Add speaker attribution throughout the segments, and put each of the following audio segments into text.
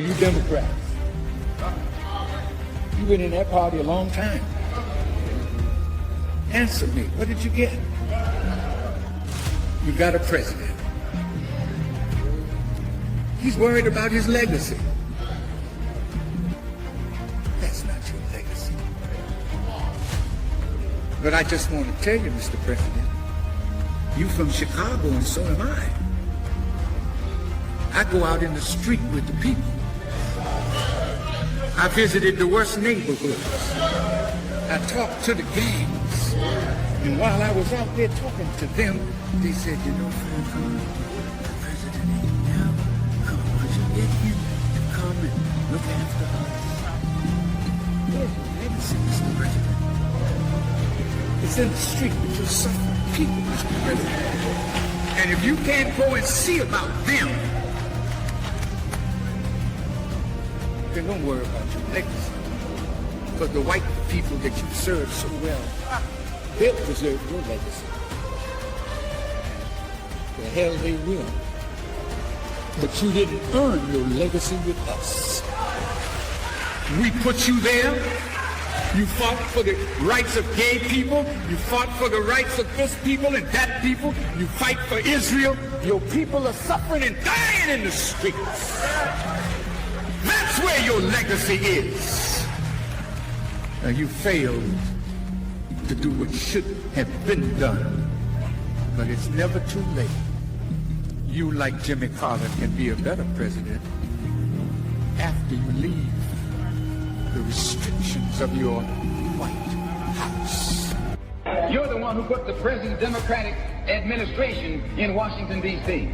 Speaker 1: You Democrats, you've been in that party a long time. Answer me, what did you get? You got a president. He's worried about his legacy. That's not your legacy. But I just want to tell you, Mr. President, you from Chicago and so am I. I go out in the street with the people. I visited the worst neighborhoods. I talked to the gangs. And while I was out there talking to them, they said, you know, Franklin, the president ain't never come. Once you get him to come and look after us. There's your legacy, Mr. President. It's in the street with your suffering people, Mr. President. And if you can't go and see about them, then don't worry about your legacy. Because the white people that you serve so well, they'll preserve your legacy. The hell they will. But you didn't earn your legacy with us. We put you there. You fought for the rights of gay people. You fought for the rights of this people and that people. You fight for Israel. Your people are suffering and dying in the streets. That's where your legacy is. Now you failed to do what should have been done. But it's never too late. You, like Jimmy Carter, can be a better president after you leave the restrictions of your White House.
Speaker 2: You're the one who put the present Democratic administration in Washington, D.C.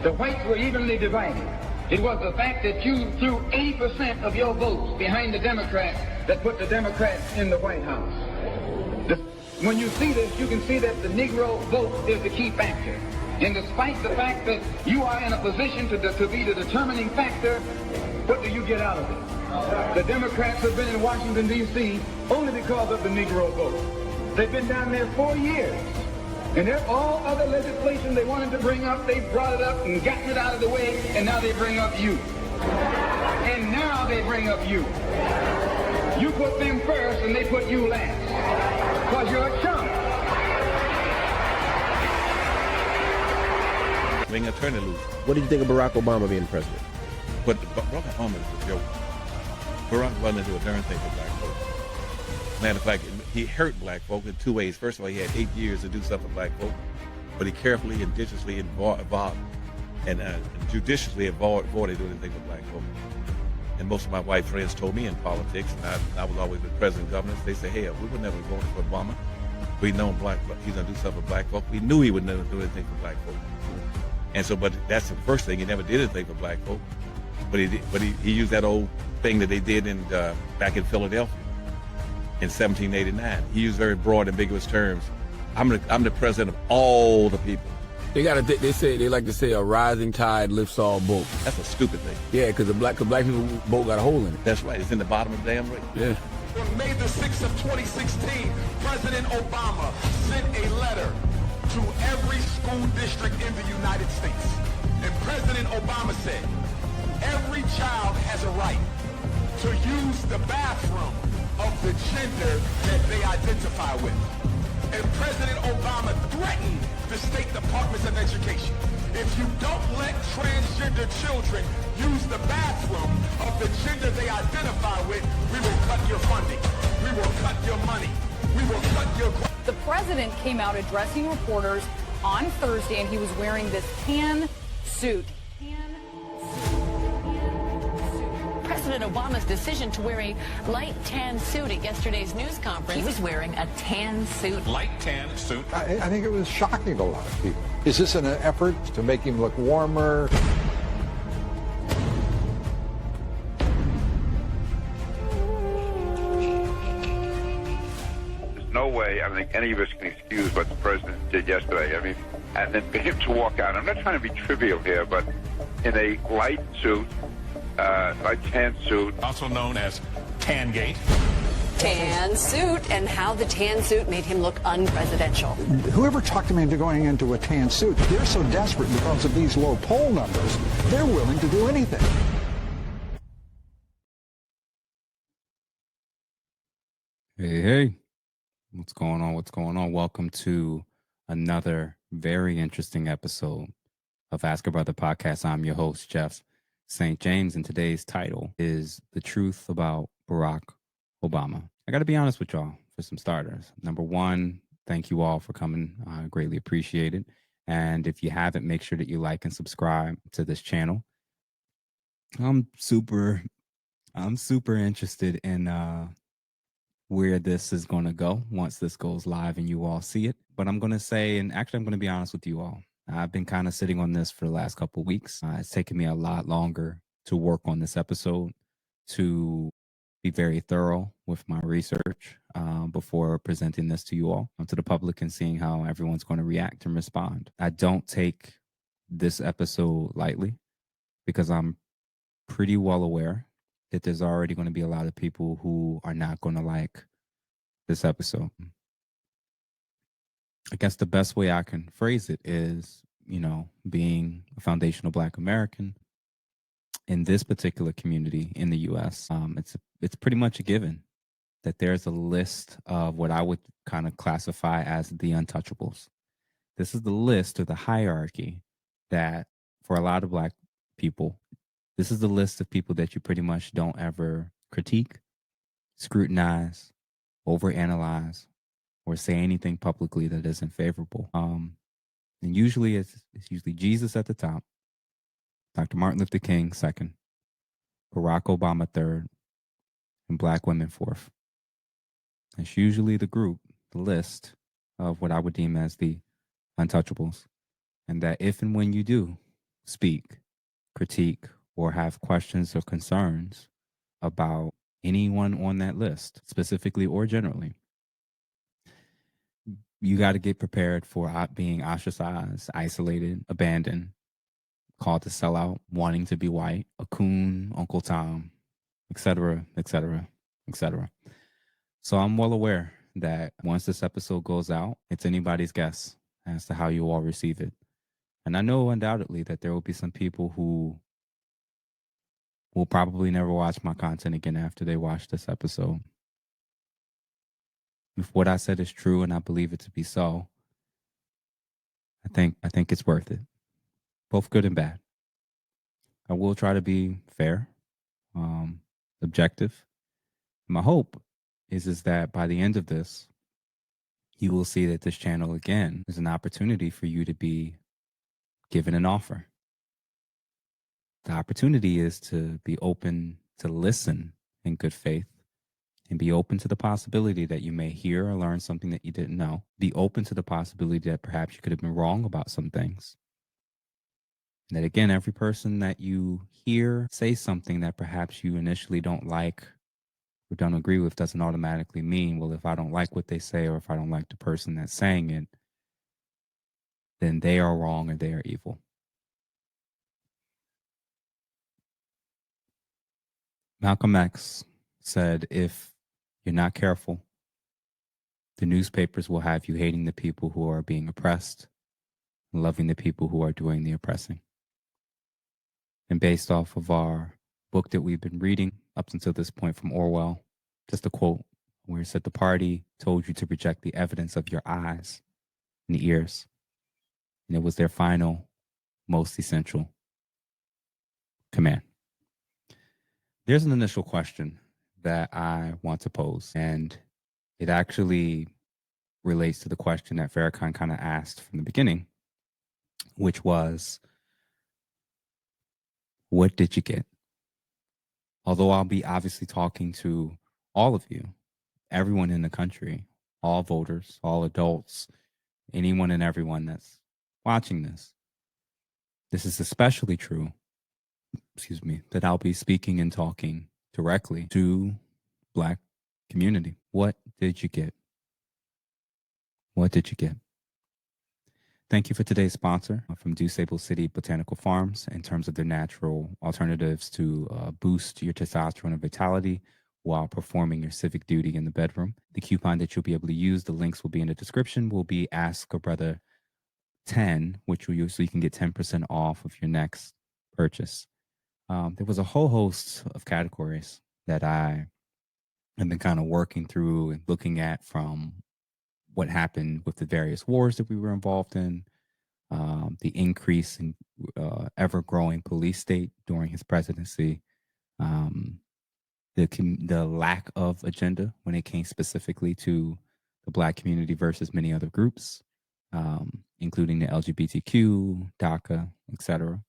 Speaker 2: The whites were evenly divided. It was the fact that you threw 80% of your votes behind the Democrats that put the Democrats in the White House. When you see this, you can see that the Negro vote is the key factor. And despite the fact that you are in a position to be the determining factor, what do you get out of it? The Democrats have been in Washington, D.C. only because of the Negro vote. They've been down there 4 years. And all other legislation they wanted to bring up, they brought it up and gotten it out of the way, and now they bring up you. And now they bring up you. You put them first and they put you last. Because you're a chump.
Speaker 3: Being attorney loose.
Speaker 4: What did you think of Barack Obama being president?
Speaker 3: But Barack Obama is a joke. Barack Obama didn't do a darn thing for black folks. Matter of fact, he hurt black folk in two ways. First of all, he had 8 years to do something for black folk, but he carefully and judiciously judiciously avoided doing anything for black folk. And most of my white friends told me in politics, and I was always with president governors, they say, hey, we would never vote for Obama. We know he's going to do something for black folk. We knew he would never do anything for black folk. And so, but that's the first thing. He never did anything for black folk. But he used that old thing that they did back in Philadelphia in 1789. He used very broad, ambiguous terms. I'm the president of all the people.
Speaker 5: They like to say a rising tide lifts all boats.
Speaker 3: That's a stupid thing.
Speaker 5: Yeah, because black people boat got a hole in it.
Speaker 3: That's right. It's in the bottom of the damn ring.
Speaker 5: Yeah.
Speaker 6: On May the 6th of 2016, President Obama sent a letter to every school district in the United States. And President Obama said, every child has a right to use the bathroom of the gender that they identify with. And President Obama threatened the state departments of education. If you don't let transgender children use the bathroom of the gender they identify with, we will cut your funding. We will cut your money. We will cut your...
Speaker 7: The president came out addressing reporters on Thursday, and he was wearing this tan suit.
Speaker 8: President Obama's decision to wear a light tan suit at yesterday's news conference. He was wearing a tan suit.
Speaker 9: Light tan suit.
Speaker 10: I think it was shocking to a lot of people. Is this an effort to make him look warmer?
Speaker 11: There's no way I think any of us can excuse what the president did yesterday. I mean, and then for him to walk out, I'm not trying to be trivial here, but in a light suit, like tan suit.
Speaker 9: Also known as Tangate.
Speaker 8: Tan suit, and how the tan suit made him look unpresidential.
Speaker 10: Whoever talked him into going into a tan suit, they're so desperate because of these low poll numbers, they're willing to do anything.
Speaker 12: Hey, what's going on? What's going on? Welcome to another very interesting episode of Ask a Brother podcast. I'm your host, Jeff St. James, and today's title is The Truth About Barack Obama. I got to be honest with y'all for some starters. Number one, thank you all for coming. I greatly appreciate it. And if you haven't, make sure that you like and subscribe to this channel. I'm super interested in where this is going to go once this goes live and you all see it. But I'm going to say, and actually I'm going to be honest with you all, I've been kind of sitting on this for the last couple of weeks. It's taken me a lot longer to work on this episode, to be very thorough with my research before presenting this to you all, to the public, and seeing how everyone's going to react and respond. I don't take this episode lightly because I'm pretty well aware that there's already going to be a lot of people who are not going to like this episode. I guess the best way I can phrase it is, being a foundational Black American in this particular community in the U.S., it's pretty much a given that there's a list of what I would kind of classify as the untouchables. This is the list or the hierarchy that for a lot of Black people, this is the list of people that you pretty much don't ever critique, scrutinize, overanalyze, or say anything publicly that isn't favorable. And usually it's usually Jesus at the top, Dr. Martin Luther King second, Barack Obama third, and Black women fourth. It's usually the group, the list of what I would deem as the untouchables. And that if and when you do speak, critique, or have questions or concerns about anyone on that list, specifically or generally, you got to get prepared for being ostracized, isolated, abandoned, called to sell out, wanting to be white, a coon, Uncle Tom, etc., etc., etc. So I'm well aware that once this episode goes out, it's anybody's guess as to how you all receive it. And I know undoubtedly that there will be some people who will probably never watch my content again after they watch this episode. If what I said is true, and I believe it to be so, I think it's worth it, both good and bad. I will try to be fair, objective. My hope is that by the end of this, you will see that this channel again is an opportunity for you to be given an offer. The opportunity is to be open to listen in good faith and be open to the possibility that you may hear or learn something that you didn't know. Be open to the possibility that perhaps you could have been wrong about some things. And that again, every person that you hear say something that perhaps you initially don't like or don't agree with doesn't automatically mean, well, if I don't like what they say or if I don't like the person that's saying it, then they are wrong or they are evil. Malcolm X said, if you're not careful, the newspapers will have you hating the people who are being oppressed and loving the people who are doing the oppressing. And based off of our book that we've been reading up until this point from Orwell, just a quote where it said, the party told you to reject the evidence of your eyes and ears. And it was their final, most essential command. There's an initial question that I want to pose, and it actually relates to the question that Farrakhan kind of asked from the beginning, which was, what did you get? Although I'll be obviously talking to all of you, everyone in the country, all voters, all adults, anyone and everyone that's watching this, this is especially true, that I'll be speaking and talking directly to Black community. What did you get? What did you get? Thank you for today's sponsor from DuSable City Botanical Farms in terms of their natural alternatives to boost your testosterone and vitality while performing your civic duty in the bedroom. The coupon that you'll be able to use, the links will be in the description, will be Ask a Brother 10, which will use so you can get 10% off of your next purchase. There was a whole host of categories that I and been kind of working through and looking at from what happened with the various wars that we were involved in, the increase in ever-growing police state during his presidency, the lack of agenda when it came specifically to the Black community versus many other groups, including the LGBTQ, DACA, etc.,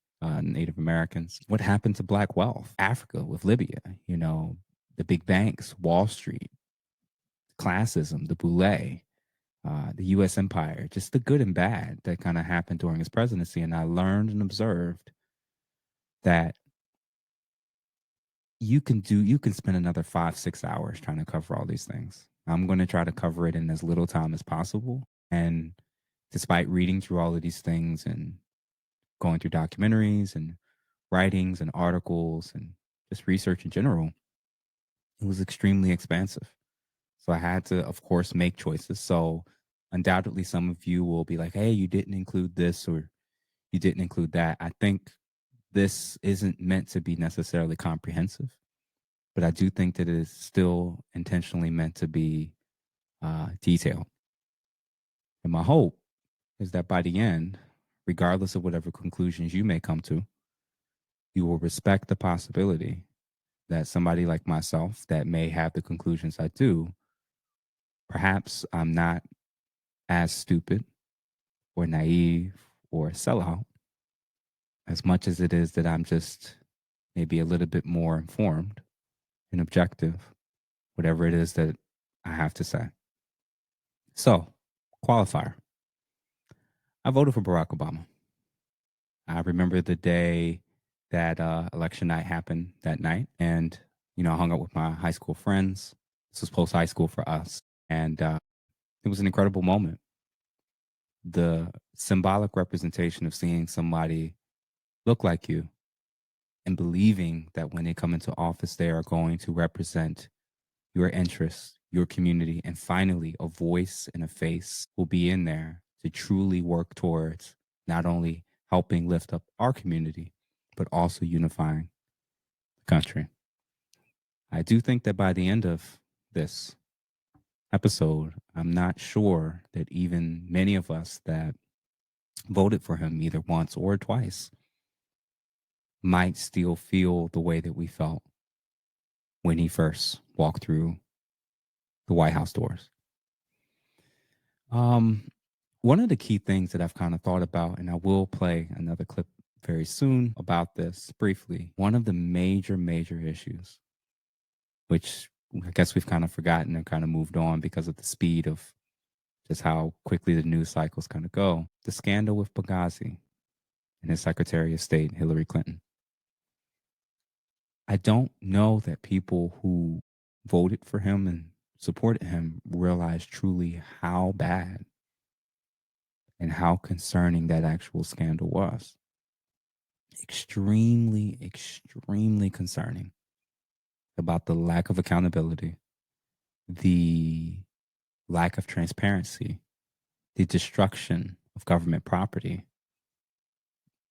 Speaker 12: Native Americans. What happened to Black wealth? Africa with Libya, the big banks, Wall Street, classism, the boule, the U.S. empire, just the good and bad that kind of happened during his presidency. And I learned and observed that you can spend another 5-6 hours trying to cover all these things. I'm going to try to cover it in as little time as possible. And despite reading through all of these things and going through documentaries and writings and articles and just research in general, it was extremely expansive. So I had to, of course, make choices. So undoubtedly, some of you will be like, hey, you didn't include this or you didn't include that. I think this isn't meant to be necessarily comprehensive, but I do think that it is still intentionally meant to be detailed. And my hope is that by the end, regardless of whatever conclusions you may come to, you will respect the possibility that somebody like myself that may have the conclusions I do, perhaps I'm not as stupid or naive or a sellout as much as it is that I'm just maybe a little bit more informed and objective, whatever it is that I have to say. So, qualifier. I voted for Barack Obama. I remember the day that election night happened that night. And, I hung out with my high school friends. This was post high school for us. And it was an incredible moment. The symbolic representation of seeing somebody look like you and believing that when they come into office, they are going to represent your interests, your community, and finally a voice and a face will be in there to truly work towards not only helping lift up our community, but also unifying the country. I do think that by the end of this episode, I'm not sure that even many of us that voted for him either once or twice might still feel the way that we felt when he first walked through the White House doors. One of the key things that I've kind of thought about, and I will play another clip very soon about this briefly, one of the major issues, which I guess we've kind of forgotten and kind of moved on because of the speed of just how quickly the news cycles kind of go, the scandal with Benghazi and his Secretary of State, Hillary Clinton. I don't know that people who voted for him and supported him realize truly how bad and how concerning that actual scandal was. Extremely concerning about the lack of accountability, the lack of transparency, the destruction of government property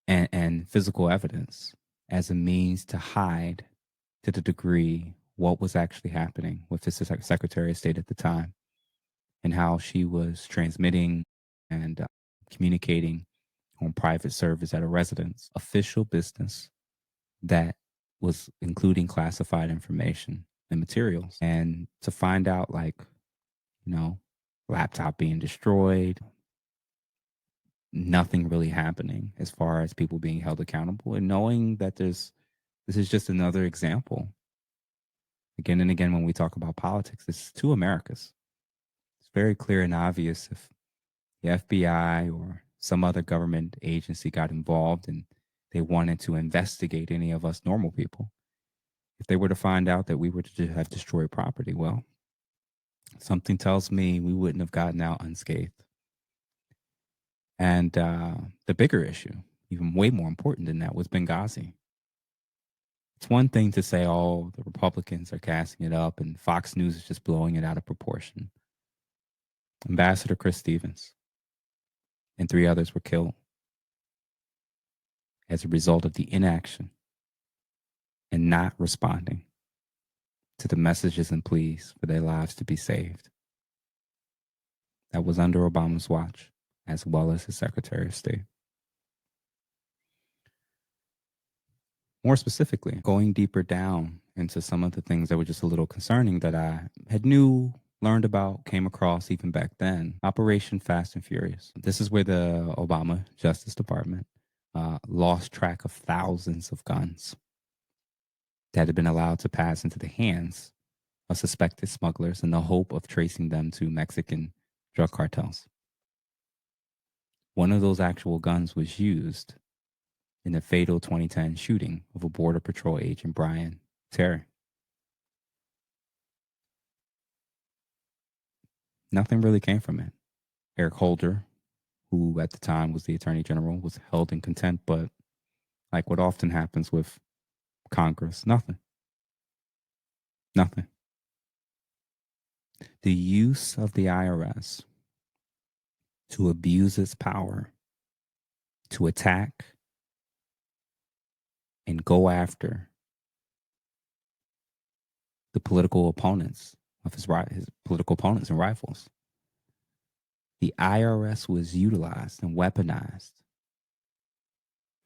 Speaker 12: and physical evidence as a means to hide to the degree what was actually happening with the Secretary of State at the time and how she was transmitting and communicating on private servers at a residence, official business that was including classified information and materials. And to find out, laptop being destroyed, nothing really happening as far as people being held accountable, and knowing that this is just another example. Again and again, when we talk about politics, it's two Americas. It's very clear and obvious if the FBI or some other government agency got involved and they wanted to investigate any of us normal people, if they were to find out that we were to have destroyed property, well, something tells me we wouldn't have gotten out unscathed. And the bigger issue, even way more important than that, was Benghazi. It's one thing to say, oh, the Republicans are gassing it up and Fox News is just blowing it out of proportion. Ambassador Chris Stevens and 3 others were killed as a result of the inaction and not responding to the messages and pleas for their lives to be saved. That was under Obama's watch, as well as his Secretary of State. More specifically, going deeper down into some of the things that were just a little concerning that I had learned about, came across even back then. Operation Fast and Furious. This is where the Obama Justice Department lost track of thousands of guns that had been allowed to pass into the hands of suspected smugglers in the hope of tracing them to Mexican drug cartels. One of those actual guns was used in the fatal 2010 shooting of a Border Patrol agent, Brian Terry. Nothing really came from it. Eric Holder, who at the time was the Attorney General, was held in contempt, but like what often happens with Congress, nothing. Nothing. The use of the IRS to abuse its power, to attack and go after the political opponents of his political opponents and rivals. The IRS was utilized and weaponized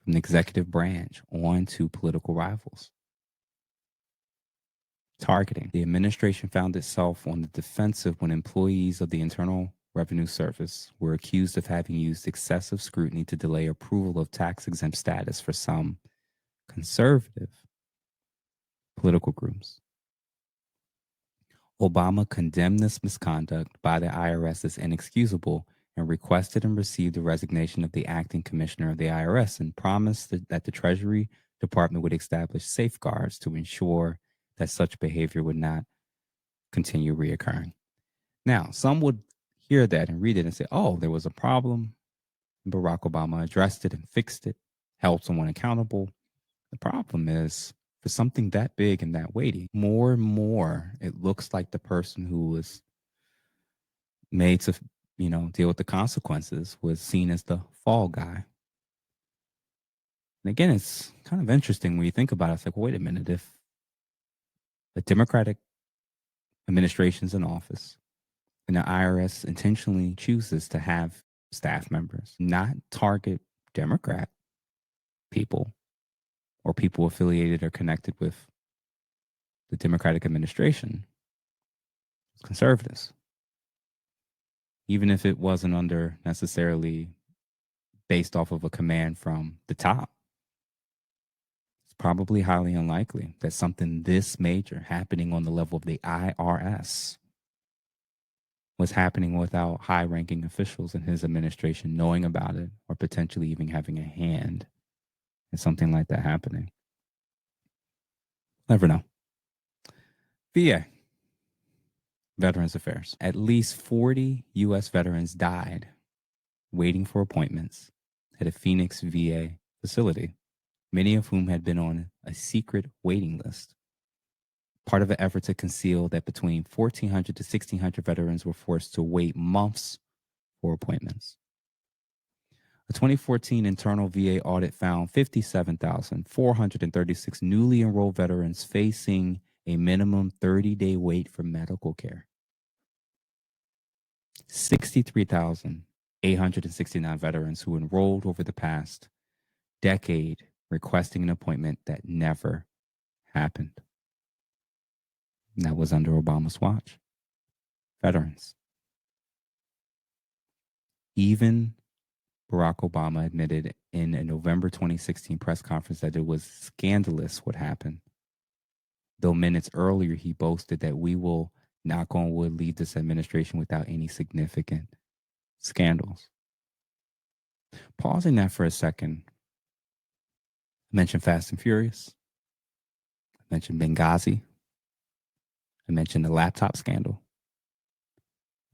Speaker 12: from the executive branch onto political rivals. Targeting. The administration found itself on the defensive when employees of the Internal Revenue Service were accused of having used excessive scrutiny to delay approval of tax-exempt status for some conservative political groups. Obama condemned this misconduct by the IRS as inexcusable and requested and received the resignation of the acting commissioner of the IRS and promised that the Treasury Department would establish safeguards to ensure that such behavior would not continue reoccurring. Now, some would hear that and read it and say, oh, there was a problem. Barack Obama addressed it and fixed it, held someone accountable. The problem is, for something that big and that weighty, more and more, it looks like the person who was made to, deal with the consequences was seen as the fall guy. And again, it's kind of interesting when you think about it. It's like, well, wait a minute, if a Democratic administration's in office and the IRS intentionally chooses to have staff members not target Democrat people or people affiliated or connected with the Democratic administration, conservatives, even if it wasn't under necessarily based off of a command from the top, it's probably highly unlikely that something this major happening on the level of the IRS was happening without high-ranking officials in his administration knowing about it or potentially even having a hand in something like that happening. Never know. VA, Veterans Affairs. At least 40 U.S. veterans died waiting for appointments at a Phoenix VA facility, many of whom had been on a secret waiting list. Part of an effort to conceal that between 1,400 to 1,600 veterans were forced to wait months for appointments. A 2014 internal VA audit found 57,436 newly enrolled veterans facing a minimum 30-day wait for medical care. 63,869 veterans who enrolled over the past decade requesting an appointment that never happened. And that was under Obama's watch. Veterans. Even Barack Obama admitted in a November 2016 press conference that it was scandalous what happened. Though minutes earlier, he boasted that we will, knock on wood, leave this administration without any significant scandals. Pausing that for a second, I mentioned Fast and Furious. I mentioned Benghazi. I mentioned the laptop scandal.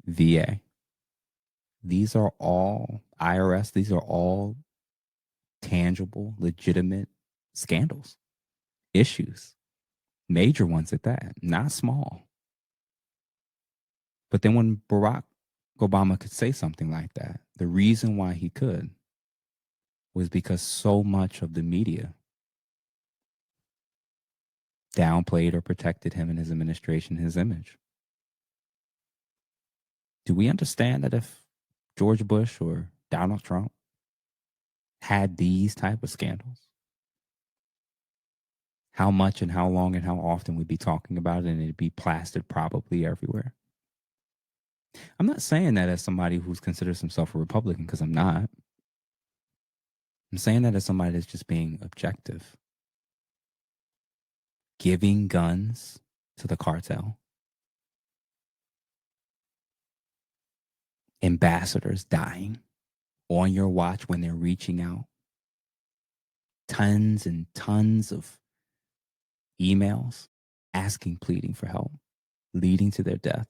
Speaker 12: VA. These are all IRS. These are all tangible, legitimate scandals, issues, major ones at that, not small. But then when Barack Obama could say something like that, the reason why he could was because so much of the media downplayed or protected him and his administration, his image. Do we understand that if George Bush or Donald Trump had these type of scandals, how much and how long and how often we'd be talking about it, and it'd be plastered probably everywhere? I'm not saying that as somebody who's considers himself a Republican, because I'm not. I'm saying that as somebody that's just being objective. Giving guns to the cartel. Ambassadors dying on your watch when they're reaching out. Tons and tons of emails asking, pleading for help, leading to their death.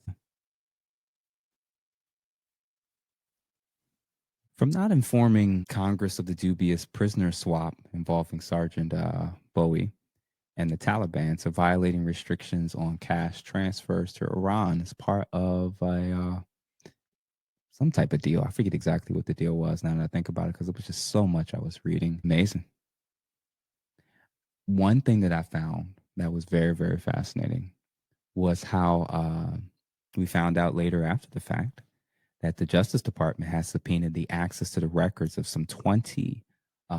Speaker 12: From not informing Congress of the dubious prisoner swap involving Sergeant Bowie and the Taliban, to violating restrictions on cash transfers to Iran as part of some type of deal. I forget exactly what the deal was now that I think about it, because it was just so much I was reading. Amazing. One thing that I found that was very, very fascinating was how we found out later after the fact that the Justice Department has subpoenaed the access to the records of some 20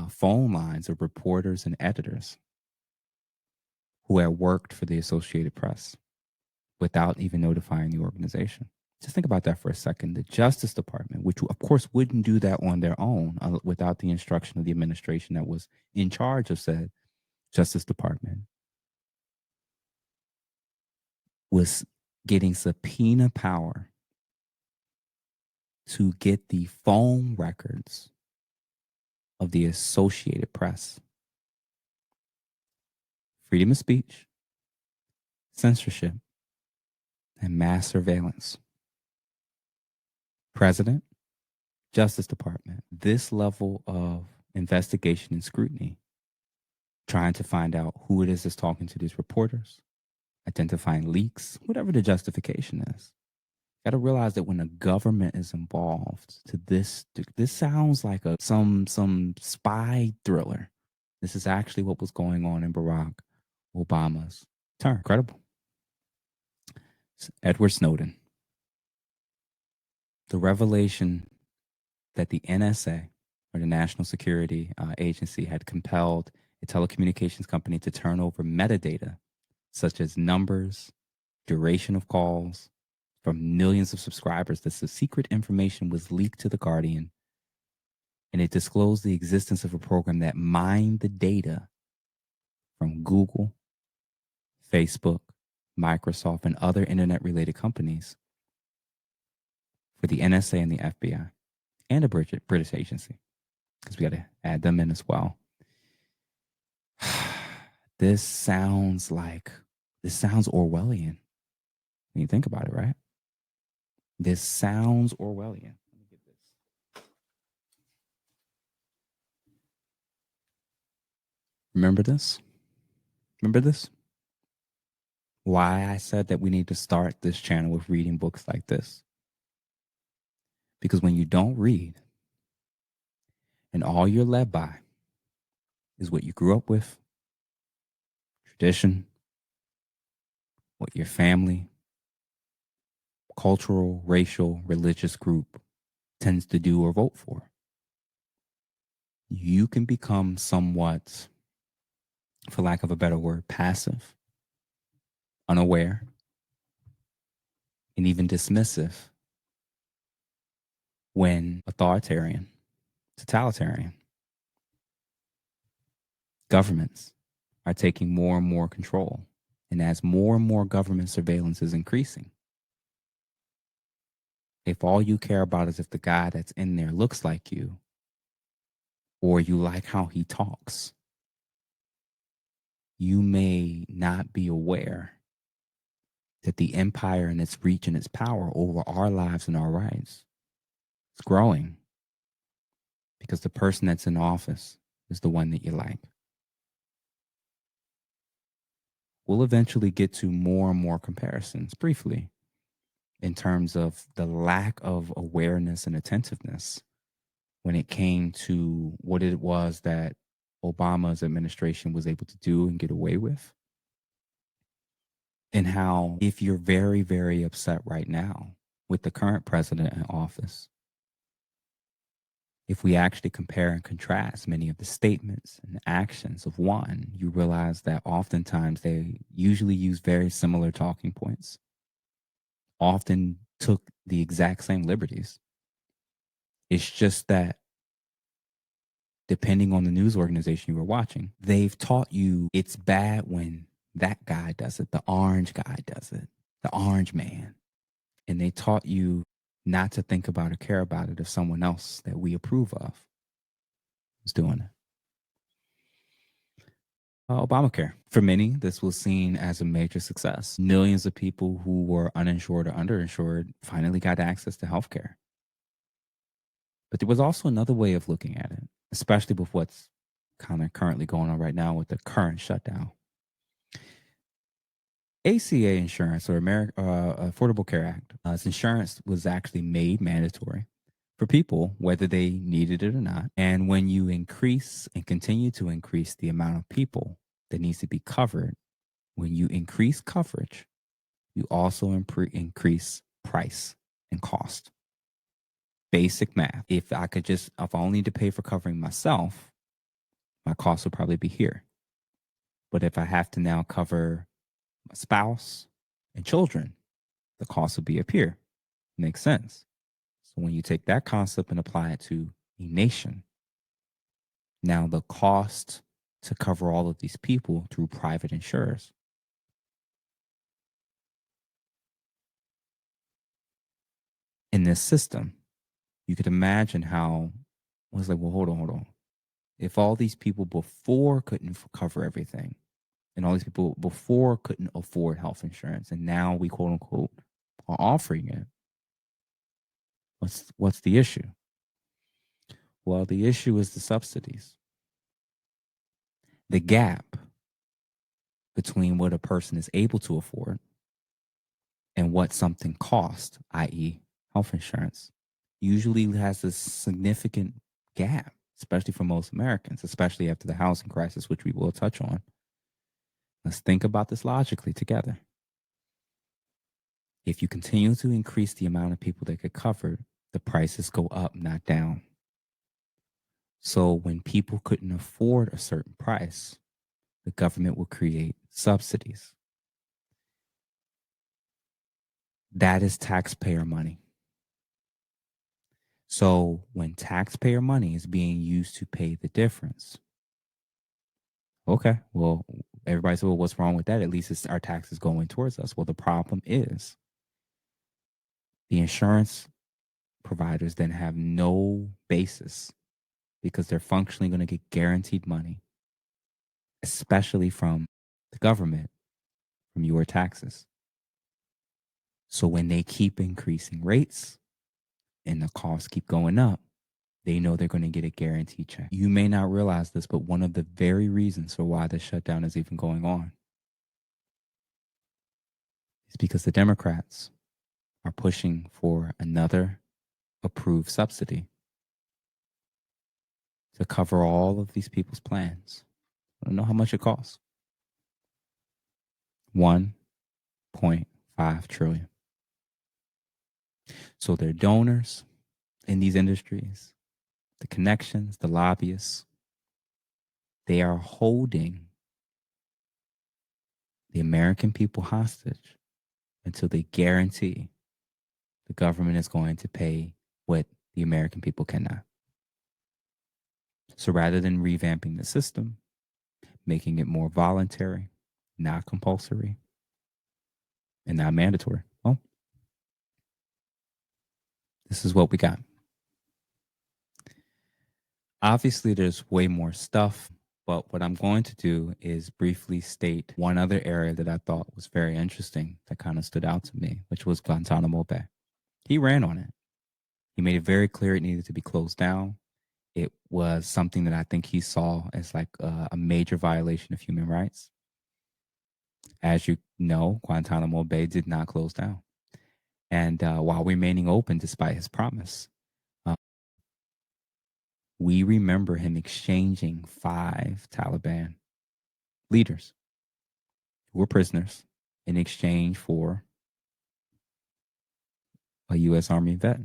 Speaker 12: phone lines of reporters and editors who had worked for the Associated Press without even notifying the organization. Just think about that for a second. The Justice Department, which of course wouldn't do that on their own without the instruction of the administration that was in charge of said Justice Department, was getting subpoena power to get the phone records of the Associated Press. Freedom of speech, censorship, and mass surveillance. President, Justice Department, this level of investigation and scrutiny, trying to find out who it is that's talking to these reporters, identifying leaks, whatever the justification is. Got to realize that when a government is involved to this sounds like some spy thriller. This is actually what was going on in Barack Obama's term. Incredible. Edward Snowden. The revelation that the NSA, or the National Security Agency, had compelled a telecommunications company to turn over metadata such as numbers, duration of calls, from millions of subscribers. That the secret information was leaked to The Guardian, and it disclosed the existence of a program that mined the data from Google, Facebook, Microsoft, and other internet-related companies for the NSA and the FBI and a British agency, because we got to add them in as well. This sounds Orwellian when you think about it, right? This sounds Orwellian. Let me get this. Remember this? Remember this? Why I said that we need to start this channel with reading books like this. Because when you don't read, and all you're led by is what you grew up with, tradition, what your family, cultural, racial, religious group tends to do or vote for, you can become somewhat, for lack of a better word, passive, unaware, and even dismissive when authoritarian, totalitarian governments are taking more and more control. And as more and more government surveillance is increasing, if all you care about is if the guy that's in there looks like you, or you like how he talks, you may not be aware that the empire and its reach and its power over our lives and our rights is growing, because the person that's in office is the one that you like. We'll eventually get to more and more comparisons briefly in terms of the lack of awareness and attentiveness when it came to what it was that Obama's administration was able to do and get away with and how if you're very, very upset right now with the current president in office, if we actually compare and contrast many of the statements and actions of one, you realize that oftentimes they usually use very similar talking points, often took the exact same liberties. It's just that depending on the news organization you were watching, they've taught you it's bad when that guy does it, the orange guy does it, the orange man. And they taught you not to think about or care about it if someone else that we approve of is doing it. Obamacare. For many, this was seen as a major success. Millions of people who were uninsured or underinsured finally got access to health care. But there was also another way of looking at it, especially with what's kind of currently going on right now with the current shutdown. ACA insurance, or Affordable Care Act, insurance was actually made mandatory for people, whether they needed it or not. And when you increase and continue to increase the amount of people that needs to be covered, when you increase coverage, you also increase price and cost. Basic math. If I only need to pay for covering myself, my cost would probably be here. But if I have to now cover my spouse and children, the cost would be up here. Makes sense. So when you take that concept and apply it to a nation, now the cost to cover all of these people through private insurers in this system, you could imagine how I was like, well, hold on. If all these people before couldn't cover everything, and all these people before couldn't afford health insurance, and now we quote unquote are offering it, what's the issue? Well, the issue is the subsidies. The gap between what a person is able to afford and what something costs, i.e., health insurance, usually has a significant gap, especially for most Americans, especially after the housing crisis, which we will touch on. Let's think about this logically together. If you continue to increase the amount of people that get covered, the prices go up, not down. So when people couldn't afford a certain price, the government will create subsidies. That is taxpayer money. So when taxpayer money is being used to pay the difference, okay, well, everybody said, well, what's wrong with that? At least it's our taxes going towards us. Well, the problem is the insurance providers then have no basis because they're functionally going to get guaranteed money, especially from the government, from your taxes. So when they keep increasing rates and the costs keep going up, they know they're going to get a guaranteed check. You may not realize this, but one of the very reasons for why the shutdown is even going on is because the Democrats are pushing for another approved subsidy to cover all of these people's plans. I don't know how much it costs. $1.5 trillion. So they're donors in these industries, the connections, the lobbyists, they are holding the American people hostage until they guarantee the government is going to pay what the American people cannot. So rather than revamping the system, making it more voluntary, not compulsory, and not mandatory, well, this is what we got. Obviously, there's way more stuff, but what I'm going to do is briefly state one other area that I thought was very interesting that kind of stood out to me, which was Guantanamo Bay. He ran on it. He made it very clear it needed to be closed down. It was something that I think he saw as like a major violation of human rights. As you know, Guantanamo Bay did not close down. And while remaining open despite his promise, we remember him exchanging 5 Taliban leaders who were prisoners in exchange for a U.S. Army vet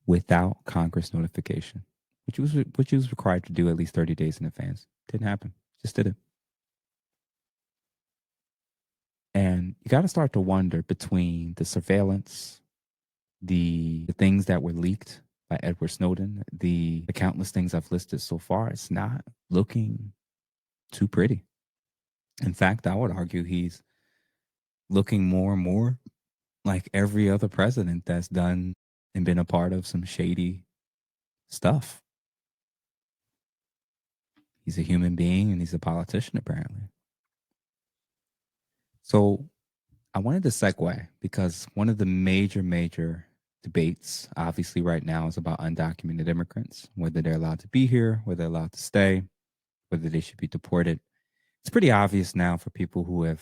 Speaker 12: without Congress notification, which was required to do at least 30 days in advance. Didn't happen. Just did it. And you got to start to wonder, between the surveillance, the things that were leaked by Edward Snowden, the countless things I've listed so far, it's not looking too pretty. In fact, I would argue he's looking more and more like every other president that's done and been a part of some shady stuff. He's a human being and he's a politician, apparently. So I wanted to segue, because one of the major debates, obviously right now, is about undocumented immigrants, whether they're allowed to be here, whether they're allowed to stay, whether they should be deported. It's pretty obvious now for people who have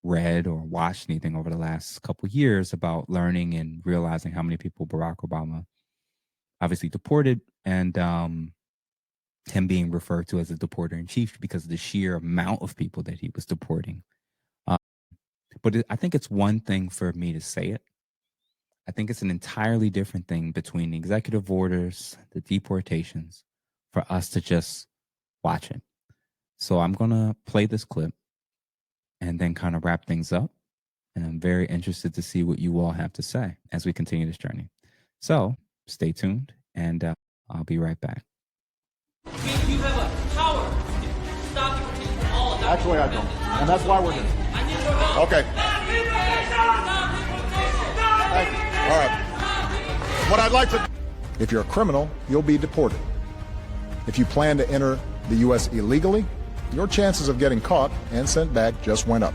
Speaker 12: read or watched anything over the last couple of years about learning and realizing how many people Barack Obama obviously deported, and him being referred to as a deporter in chief because of the sheer amount of people that he was deporting. But I think it's one thing for me to say it. I think it's an entirely different thing between the executive orders, the deportations, for us to just watch it. So I'm going to play this clip and then kind of wrap things up. And I'm very interested to see what you all have to say as we continue this journey. So stay tuned, and I'll be right back.
Speaker 13: You have a power to stop deportation from all.
Speaker 14: Actually, I don't. And that's why we're here.
Speaker 13: I need your help.
Speaker 14: Okay. Thank you. All right. What I'd like to... If you're a criminal, you'll be deported. If you plan to enter the U.S. illegally, your chances of getting caught and sent back just went up.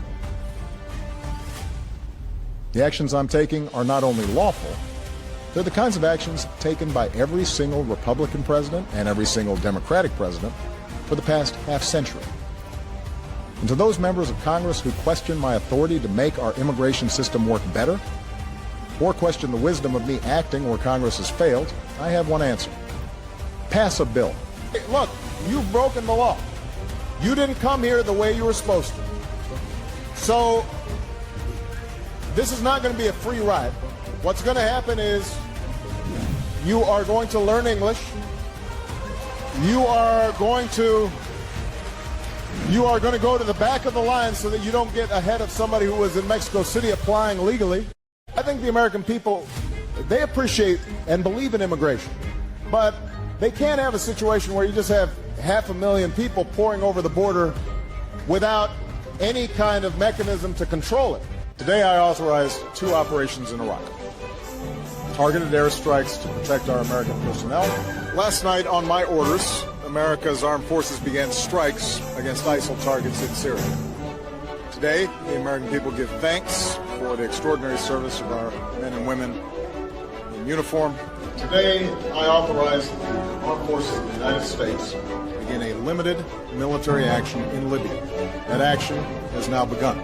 Speaker 14: The actions I'm taking are not only lawful, they're the kinds of actions taken by every single Republican president and every single Democratic president for the past half-century. And to those members of Congress who question my authority to make our immigration system work better, or question the wisdom of me acting where Congress has failed, I have one answer. Pass a bill. Hey, look, you've broken the law. You didn't come here the way you were supposed to. So, this is not going to be a free ride. What's going to happen is you are going to learn English. You are going to go to the back of the line so that you don't get ahead of somebody who was in Mexico City applying legally. I think the American people, they appreciate and believe in immigration, but they can't have a situation where you just have 500,000 people pouring over the border without any kind of mechanism to control it. Today I authorized 2 operations in Iraq. Targeted airstrikes to protect our American personnel. Last night, on my orders, America's armed forces began strikes against ISIL targets in Syria. Today, the American people give thanks for the extraordinary service of our men and women in uniform. Today, I authorized the armed forces of the United States to begin a limited military action in Libya. That action has now begun.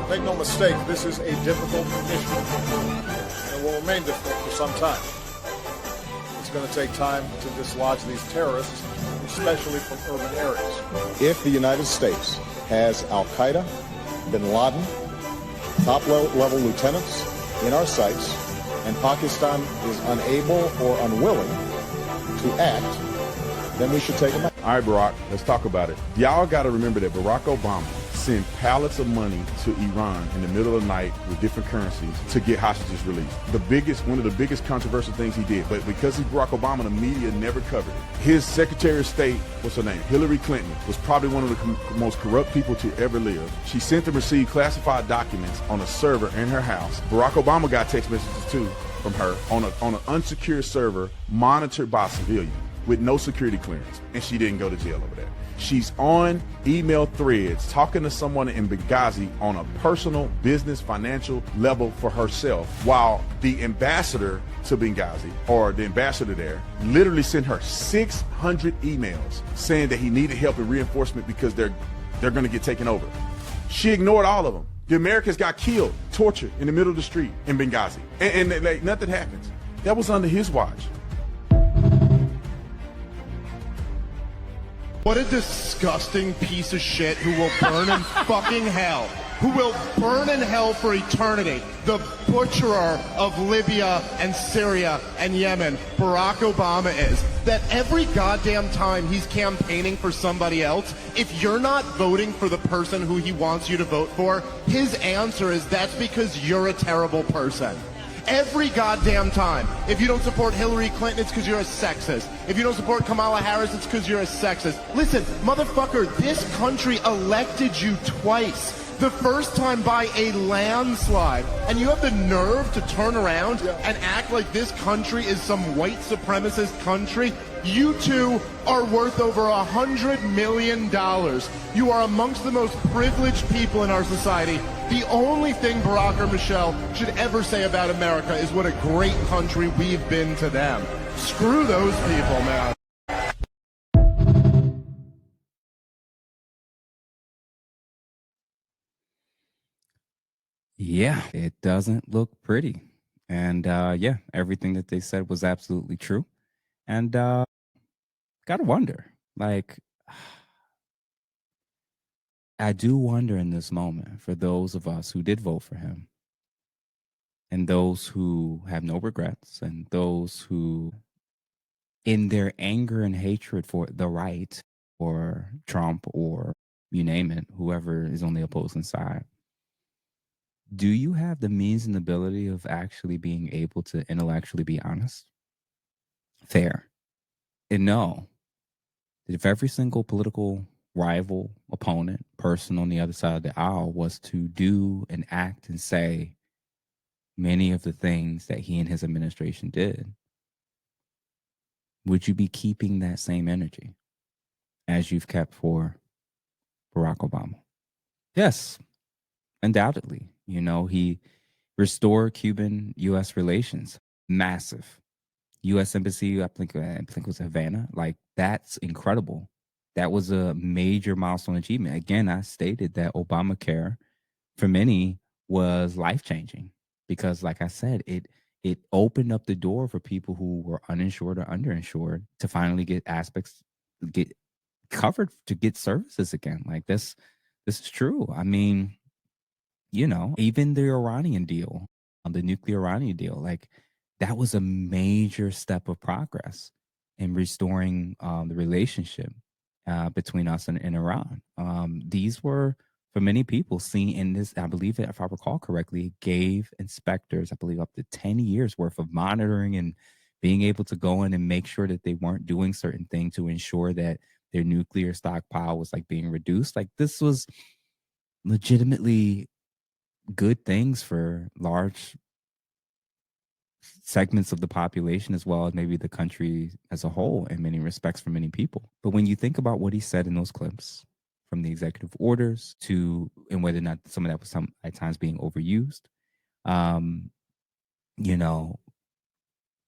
Speaker 14: Make no mistake, this is a difficult mission. It will remain difficult for some time. It's going to take time to dislodge these terrorists, especially from urban areas. If the United States has Al-Qaeda, bin Laden, top-level lieutenants in our sights, and Pakistan is unable or unwilling to act, then we should take them out.
Speaker 15: All right, Barack, let's talk about it. Y'all got to remember that Barack Obama sent pallets of money to Iran in the middle of the night with different currencies to get hostages released. One of the biggest controversial things he did, but because he's Barack Obama, the media never covered it. His Secretary of State, what's her name? Hillary Clinton was probably one of the most corrupt people to ever live. She sent and received classified documents on a server in her house. Barack Obama got text messages too from her on an unsecured server monitored by a civilian with no security clearance, and she didn't go to jail over that. She's on email threads talking to someone in Benghazi on a personal, business, financial level for herself, while the ambassador to Benghazi, or the ambassador there, literally sent her 600 emails saying that he needed help and reinforcement because they're going to get taken over. She ignored all of them. The Americans got killed, tortured in the middle of the street in Benghazi, and like, nothing happens. That was under his watch.
Speaker 16: What a disgusting piece of shit who will burn in fucking hell. Who will burn in hell for eternity. The butcherer of Libya and Syria and Yemen, Barack Obama is. That every goddamn time he's campaigning for somebody else, if you're not voting for the person who he wants you to vote for, his answer is that's because you're a terrible person. Every goddamn time. If you don't support Hillary Clinton, it's because you're a sexist. If you don't support Kamala Harris, it's because you're a sexist. Listen, motherfucker, this country elected you twice. The first time by a landslide. And you have the nerve to turn around and act like this country is some white supremacist country. You two are worth over $100 million. You are amongst the most privileged people in our society. The only thing Barack or Michelle should ever say about America is what a great country we've been to them. Screw those people, man.
Speaker 12: Yeah, it doesn't look pretty. And yeah, everything that they said was absolutely true. And gotta wonder, like, I do wonder in this moment for those of us who did vote for him and those who have no regrets and those who, in their anger and hatred for the right or Trump or you name it, whoever is on the opposing side, do you have the means and ability of actually being able to intellectually be honest, fair, and know that if every single political rival, opponent, person on the other side of the aisle was to do and act and say many of the things that he and his administration did, would you be keeping that same energy as you've kept for Barack Obama? Yes, undoubtedly. You know, he restored Cuban-U.S. relations. Massive. U.S. Embassy, I think it was Havana. Like, that's incredible. That was a major milestone achievement. Again, I stated that Obamacare, for many, was life-changing because, like I said, it opened up the door for people who were uninsured or underinsured to finally get covered, to get services again. Like, this is true. I mean, you know, even the Iranian deal, the nuclear Iranian deal, like, that was a major step of progress in restoring the relationship between us and Iran. These were, for many people, seen in this, I believe, if I recall correctly, gave inspectors, I believe, up to 10 years worth of monitoring and being able to go in and make sure that they weren't doing certain things to ensure that their nuclear stockpile was like being reduced. Like, this was legitimately good things for large segments of the population as well as maybe the country as a whole in many respects for many people. But when you think about what he said in those clips, from the executive orders to, and whether or not some of that was at times being overused, you know,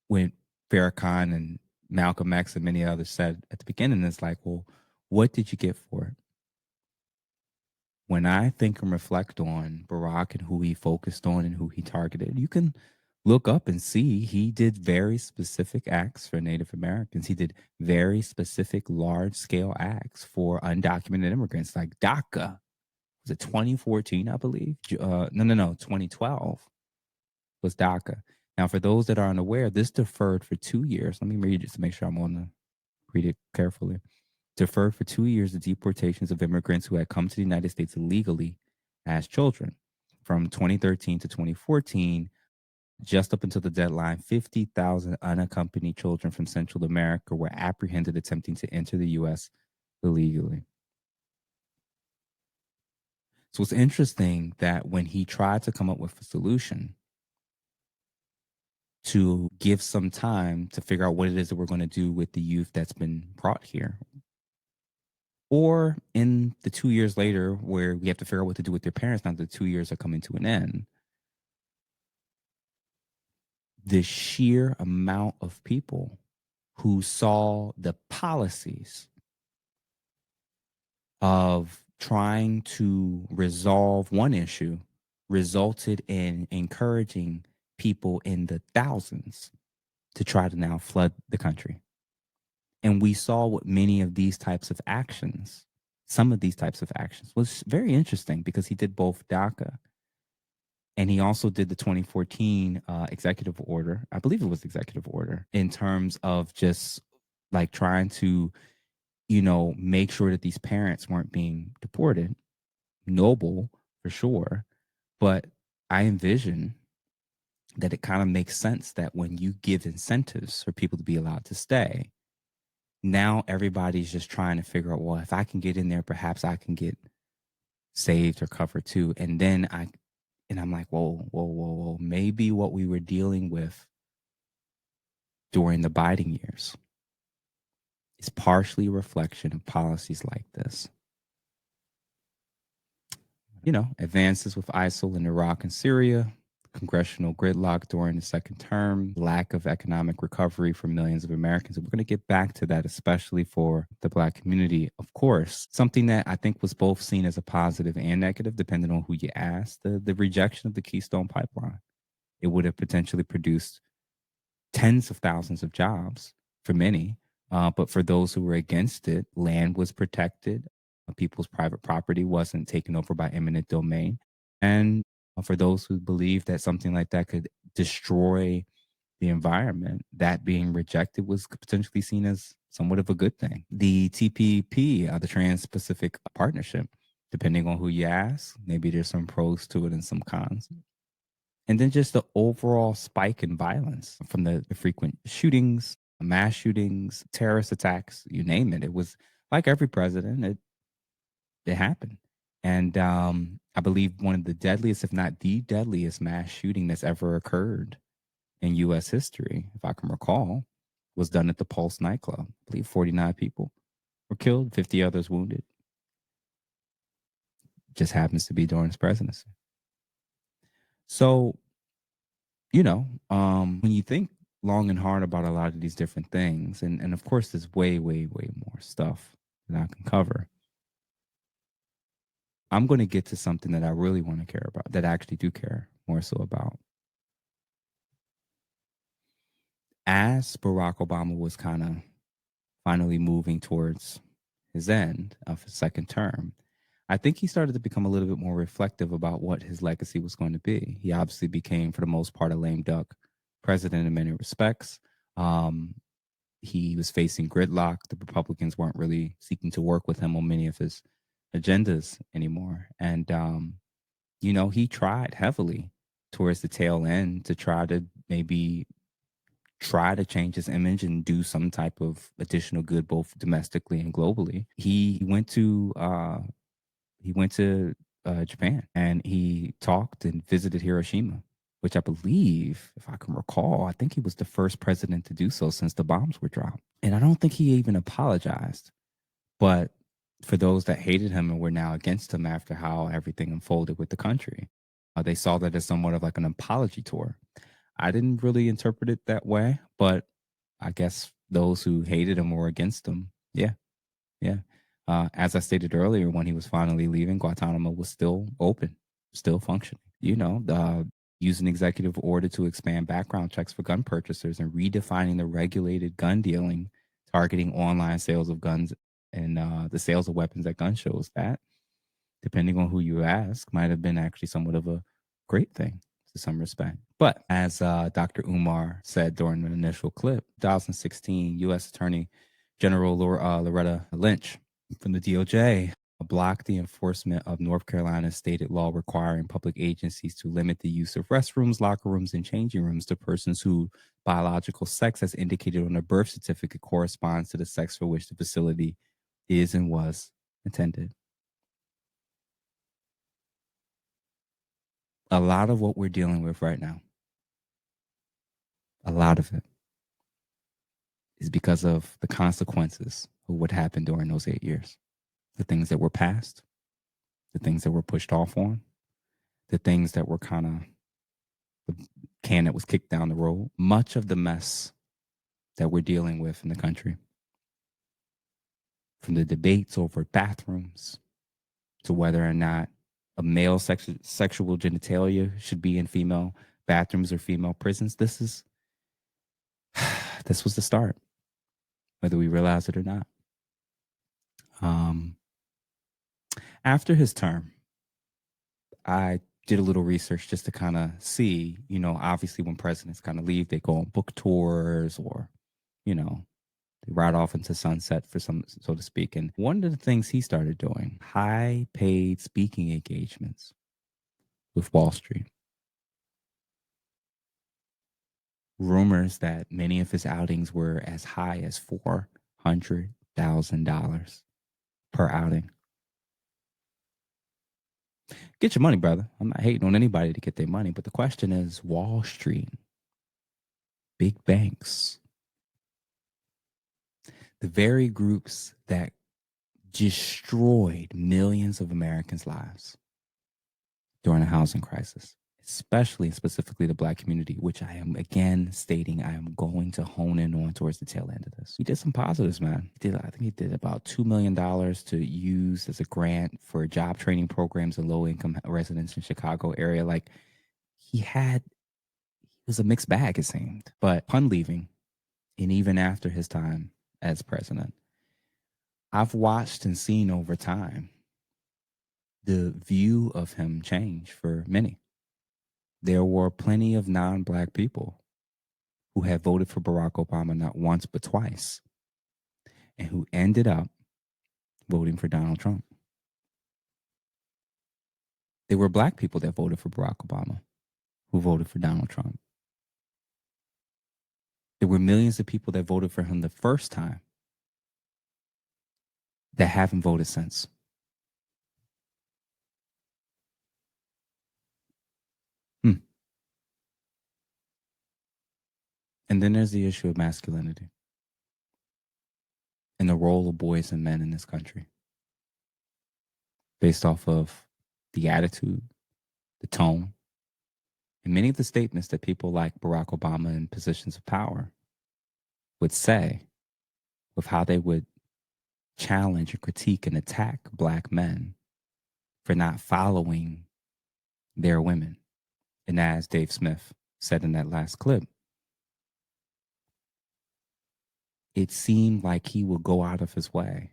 Speaker 12: when Farrakhan and Malcolm X and many others said at the beginning, it's like, well, what did you get for it? When I think and reflect on Barack and who he focused on and who he targeted, you can look up and see he did very specific acts for Native Americans. He did very specific large-scale acts for undocumented immigrants, like DACA. Was it 2014, I believe? No, 2012 was DACA. Now, for those that are unaware, this deferred for 2 years. Let me read it to make sure read it carefully. Deferred for 2 years the deportations of immigrants who had come to the United States illegally as children. From 2013 to 2014, just up until the deadline, 50,000 unaccompanied children from Central America were apprehended attempting to enter the U.S. illegally. So it's interesting that when he tried to come up with a solution to give some time to figure out what it is that we're going to do with the youth that's been brought here, or in the 2 years later where we have to figure out what to do with their parents now that the 2 years are coming to an end, the sheer amount of people who saw the policies of trying to resolve one issue resulted in encouraging people in the thousands to try to now flood the country. And we saw what many of these types of actions, some of these types of actions, was very interesting because he did both DACA and he also did the 2014 executive order. I believe it was executive order in terms of just like trying to, make sure that these parents weren't being deported. Noble for sure. But I envision that it kind of makes sense that when you give incentives for people to be allowed to stay, now everybody's just trying to figure out, well, if I can get in there, perhaps I can get saved or covered too. And then I'm like, whoa, maybe what we were dealing with during the Biden years is partially a reflection of policies like this. Advances with ISIL in Iraq and Syria, congressional gridlock during the second term, lack of economic recovery for millions of Americans. And we're going to get back to that, especially for the Black community. Of course, something that I think was both seen as a positive and negative, depending on who you ask, the rejection of the Keystone Pipeline. It would have potentially produced tens of thousands of jobs for many, but for those who were against it, land was protected. People's private property wasn't taken over by eminent domain. And for those who believe that something like that could destroy the environment, that being rejected was potentially seen as somewhat of a good thing. The TPP, the Trans-Pacific Partnership, depending on who you ask, maybe there's some pros to it and some cons. And then just the overall spike in violence from the frequent shootings, mass shootings, terrorist attacks, you name it. It was like every president, it happened. And I believe one of the deadliest, if not the deadliest mass shooting that's ever occurred in U.S. history, if I can recall, was done at the Pulse nightclub. I believe 49 people were killed, 50 others wounded. Just happens to be during his presidency. So, when you think long and hard about a lot of these different things, and of course there's way, way, way more stuff that I can cover. I'm going to get to something that I really want to care about, that I actually do care more so about. As Barack Obama was kind of finally moving towards his end of his second term, I think he started to become a little bit more reflective about what his legacy was going to be. He obviously became, for the most part, a lame duck president in many respects. He was facing gridlock. The Republicans weren't really seeking to work with him on many of his agendas anymore. And, he tried heavily towards the tail end to try to change his image and do some type of additional good, both domestically and globally. He went to Japan and he talked and visited Hiroshima, which I believe, if I can recall, I think he was the first president to do so since the bombs were dropped. And I don't think he even apologized. But for those that hated him and were now against him after how everything unfolded with the country, they saw that as somewhat of like an apology tour. I didn't really interpret it that way, but I guess those who hated him or against him, yeah. As I stated earlier, when he was finally leaving, Guantanamo was still open, still functioning. Using executive order to expand background checks for gun purchasers and redefining the regulated gun dealing, targeting online sales of guns and the sales of weapons at gun shows. That, depending on who you ask, might have been actually somewhat of a great thing to some respect. But as Dr. Umar said during the initial clip, 2016, U.S. Attorney General Loretta Lynch from the DOJ blocked the enforcement of North Carolina's stated law requiring public agencies to limit the use of restrooms, locker rooms, and changing rooms to persons whose biological sex, as indicated on a birth certificate, corresponds to the sex for which the facility is and was intended. A lot of what we're dealing with right now, a lot of it, is because of the consequences of what happened during those 8 years. The things that were passed, the things that were pushed off on, the things that were kind of the can that was kicked down the road. Much of the mess that we're dealing with in the country, from the debates over bathrooms to whether or not a male sexual genitalia should be in female bathrooms or female prisons, this was the start. whether we realize it or not. After his term, I did a little research just to kind of see, obviously when presidents kind of leave, they go on book tours or, they ride off into sunset for some, so to speak. And one of the things he started doing, high paid speaking engagements with Wall Street. Rumors that many of his outings were as high as $400,000 per outing. Get your money, brother. I'm not hating on anybody to get their money, but the question is Wall Street, big banks, the very groups that destroyed millions of Americans' lives during the housing crisis, especially and specifically the Black community, which I am again stating I am going to hone in on towards the tail end of this. He did some positives, man. I think he did about $2 million to use as a grant for job training programs in low-income residents in Chicago area. Like he was a mixed bag, it seemed. But upon leaving, and even after his time as president, I've watched and seen over time the view of him change for many. There were plenty of non-Black people who had voted for Barack Obama not once but twice, and who ended up voting for Donald Trump. There were Black people that voted for Barack Obama who voted for Donald Trump. There were millions of people that voted for him the first time that haven't voted since. And then there's the issue of masculinity and the role of boys and men in this country based off of the attitude, the tone, and many of the statements that people like Barack Obama in positions of power would say with how they would challenge and critique and attack Black men for not following their women. And as Dave Smith said in that last clip, it seemed like he would go out of his way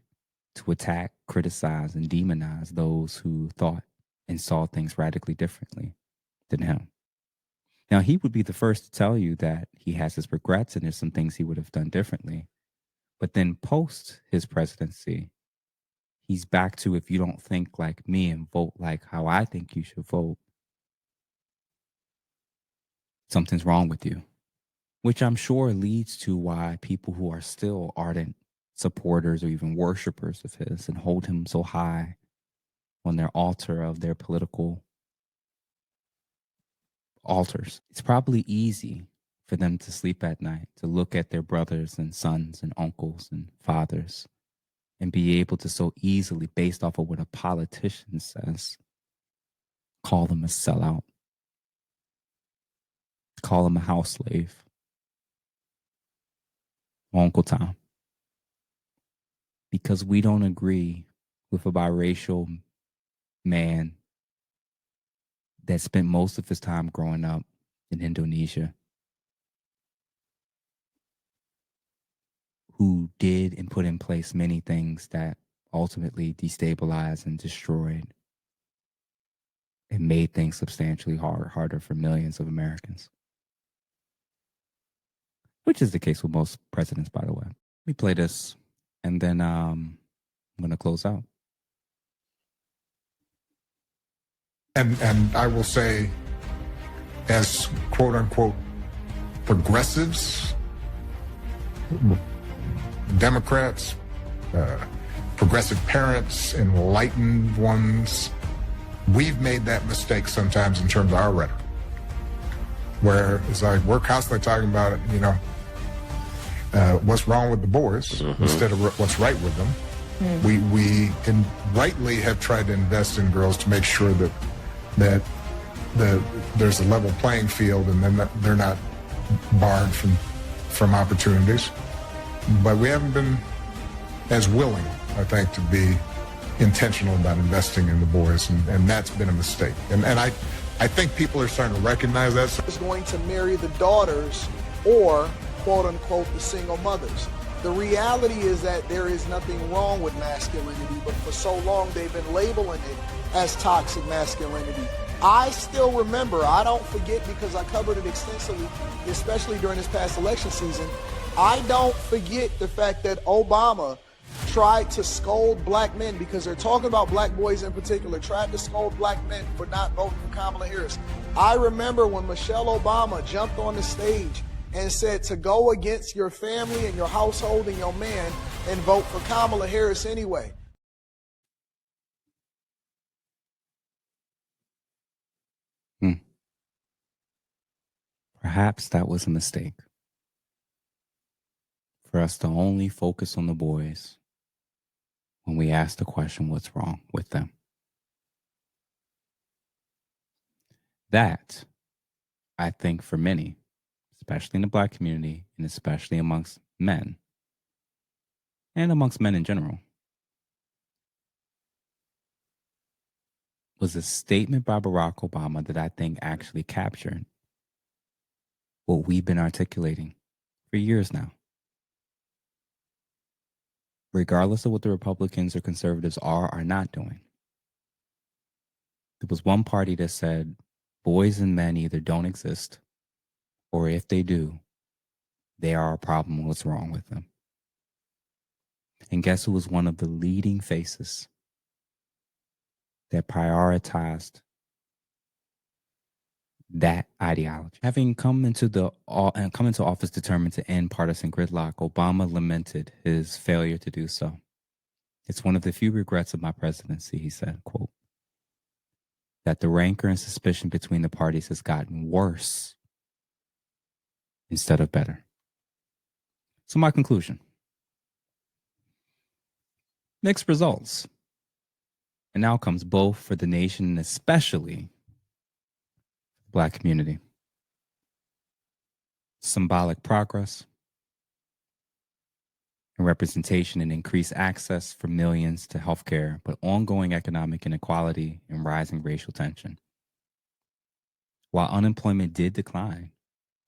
Speaker 12: to attack, criticize, and demonize those who thought and saw things radically differently than him. Now, he would be the first to tell you that he has his regrets and there's some things he would have done differently. But then post his presidency, he's back to, if you don't think like me and vote like how I think you should vote, something's wrong with you. Which I'm sure leads to why people who are still ardent supporters or even worshipers of his and hold him so high on their altar of their political altars. It's probably easy for them to sleep at night, to look at their brothers and sons and uncles and fathers and be able to so easily, based off of what a politician says, call them a sellout, call them a house slave. Uncle Tom, because we don't agree with a biracial man that spent most of his time growing up in Indonesia, who did and put in place many things that ultimately destabilized and destroyed and made things substantially harder for millions of Americans. Which is the case with most presidents, by the way. Let me play this, and then I'm going to close out.
Speaker 10: And I will say, as quote unquote progressives, Democrats, progressive parents, enlightened ones, we've made that mistake sometimes in terms of our rhetoric, where it's like we're constantly talking about it, what's wrong with the boys instead of what's right with them. We rightly have tried to invest in girls to make sure that there's a level playing field and then they're not barred from opportunities. But we haven't been as willing, I think, to be intentional about investing in the boys, and that's been a mistake. And I think people are starting to recognize that.
Speaker 17: Is going to marry the daughters or, quote unquote, the single mothers. The reality is that there is nothing wrong with masculinity, but for so long they've been labeling it as toxic masculinity. I still remember, I don't forget because I covered it extensively, especially during this past election season. I don't forget the fact that Obama tried to scold black men, because they're talking about black boys in particular, tried to scold black men for not voting for Kamala Harris. I remember when Michelle Obama jumped on the stage and said to go against your family and your household and your man and vote for Kamala Harris anyway.
Speaker 12: Perhaps that was a mistake. For us to only focus on the boys when we ask the question, what's wrong with them? That, I think for many, especially in the black community and especially amongst men and amongst men in general, was a statement by Barack Obama that I think actually captured what we've been articulating for years now. Regardless of what the Republicans or conservatives are or not doing, there was one party that said boys and men either don't exist, or if they do, they are a problem. What's wrong with them? And guess who was one of the leading faces that prioritized that ideology? Having come into office determined to end partisan gridlock, Obama lamented his failure to do so. It's one of the few regrets of my presidency, he said, quote, that the rancor and suspicion between the parties has gotten worse instead of better. So my conclusion: mixed results and outcomes both for the nation and especially the black community. Symbolic progress and representation and increased access for millions to healthcare, but ongoing economic inequality and rising racial tension. While unemployment did decline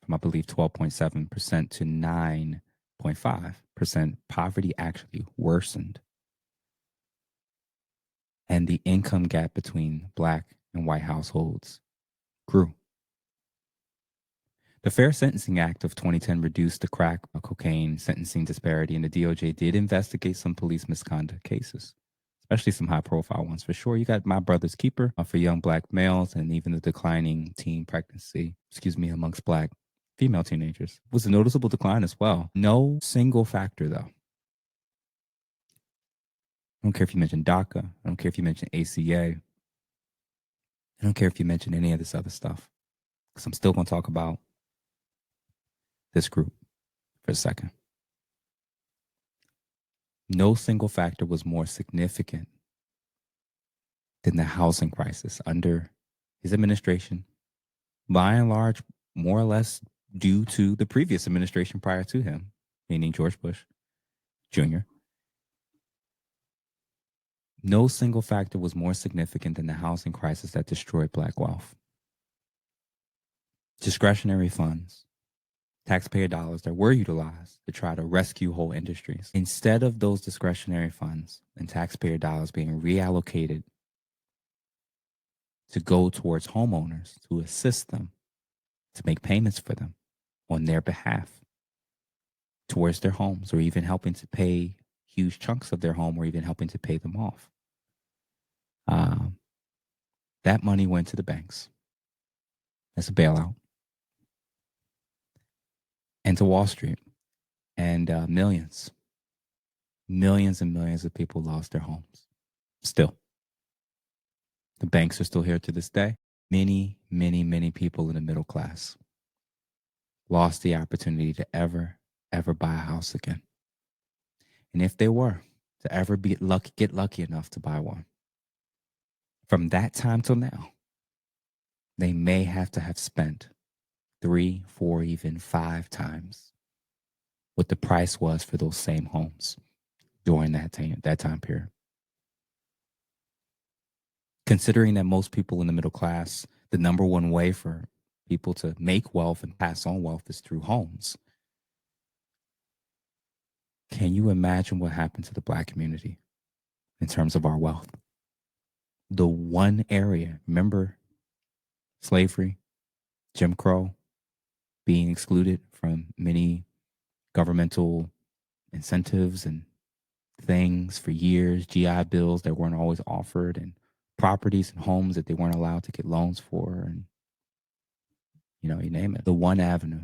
Speaker 12: from, I believe, 12.7% to 9.5%, poverty actually worsened. And the income gap between black and white households grew. The Fair Sentencing Act of 2010 reduced the crack cocaine sentencing disparity, and the DOJ did investigate some police misconduct cases, especially some high-profile ones for sure. You got My Brother's Keeper for young black males, and even the declining teen pregnancy, amongst black female teenagers. It was a noticeable decline as well. No single factor, though. I don't care if you mention DACA. I don't care if you mention ACA. I don't care if you mention any of this other stuff, because I'm still going to talk about this group for a second. No single factor was more significant than the housing crisis under his administration, by and large, more or less due to the previous administration prior to him, meaning George Bush Jr. No single factor was more significant than the housing crisis that destroyed black wealth. Discretionary funds, taxpayer dollars that were utilized to try to rescue whole industries. Instead of those discretionary funds and taxpayer dollars being reallocated to go towards homeowners, to assist them, to make payments for them on their behalf towards their homes, or even helping to pay huge chunks of their home, or even helping to pay them off. That money went to the banks as a bailout, and to Wall Street, and millions and millions of people lost their homes. Still, the banks are still here to this day. Many, many, many people in the middle class lost the opportunity to ever buy a house again. And if they were to ever get lucky enough to buy one, from that time till now, they may have to have spent 3, 4, even 5 times what the price was for those same homes during that time period. Considering that most people in the middle class, the number one way for people to make wealth and pass on wealth is through homes. Can you imagine what happened to the Black community in terms of our wealth? The one area, remember slavery, Jim Crow, being excluded from many governmental incentives and things for years, GI bills that weren't always offered, and properties and homes that they weren't allowed to get loans for, and you name it. The one avenue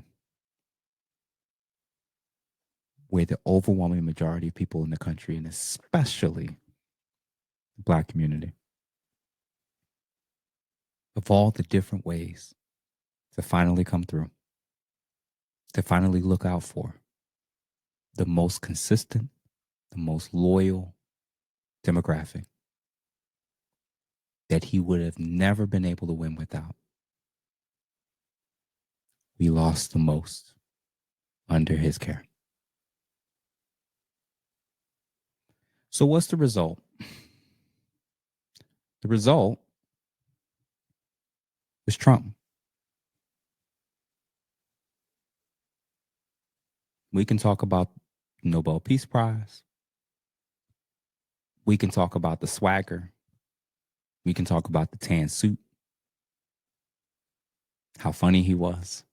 Speaker 12: where the overwhelming majority of people in the country, and especially the Black community, of all the different ways to finally come through, to finally look out for the most consistent, the most loyal demographic that he would have never been able to win without. We lost the most under his care. So what's the result? The result is Trump. We can talk about the Nobel Peace Prize. We can talk about the swagger. We can talk about the tan suit. How funny he was.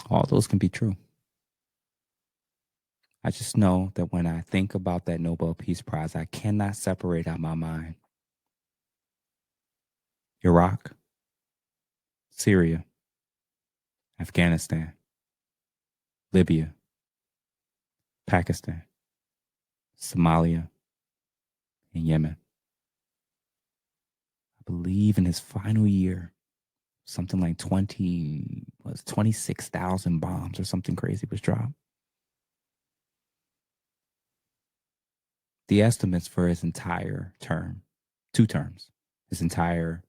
Speaker 12: All those can be true. I just know that when I think about that Nobel Peace Prize, I cannot separate out my mind Iraq, Syria, Afghanistan, Libya, Pakistan, Somalia, and Yemen. I believe in his final year, something like 26,000 bombs or something crazy was dropped. The estimates for his entire term, 2 terms, his entire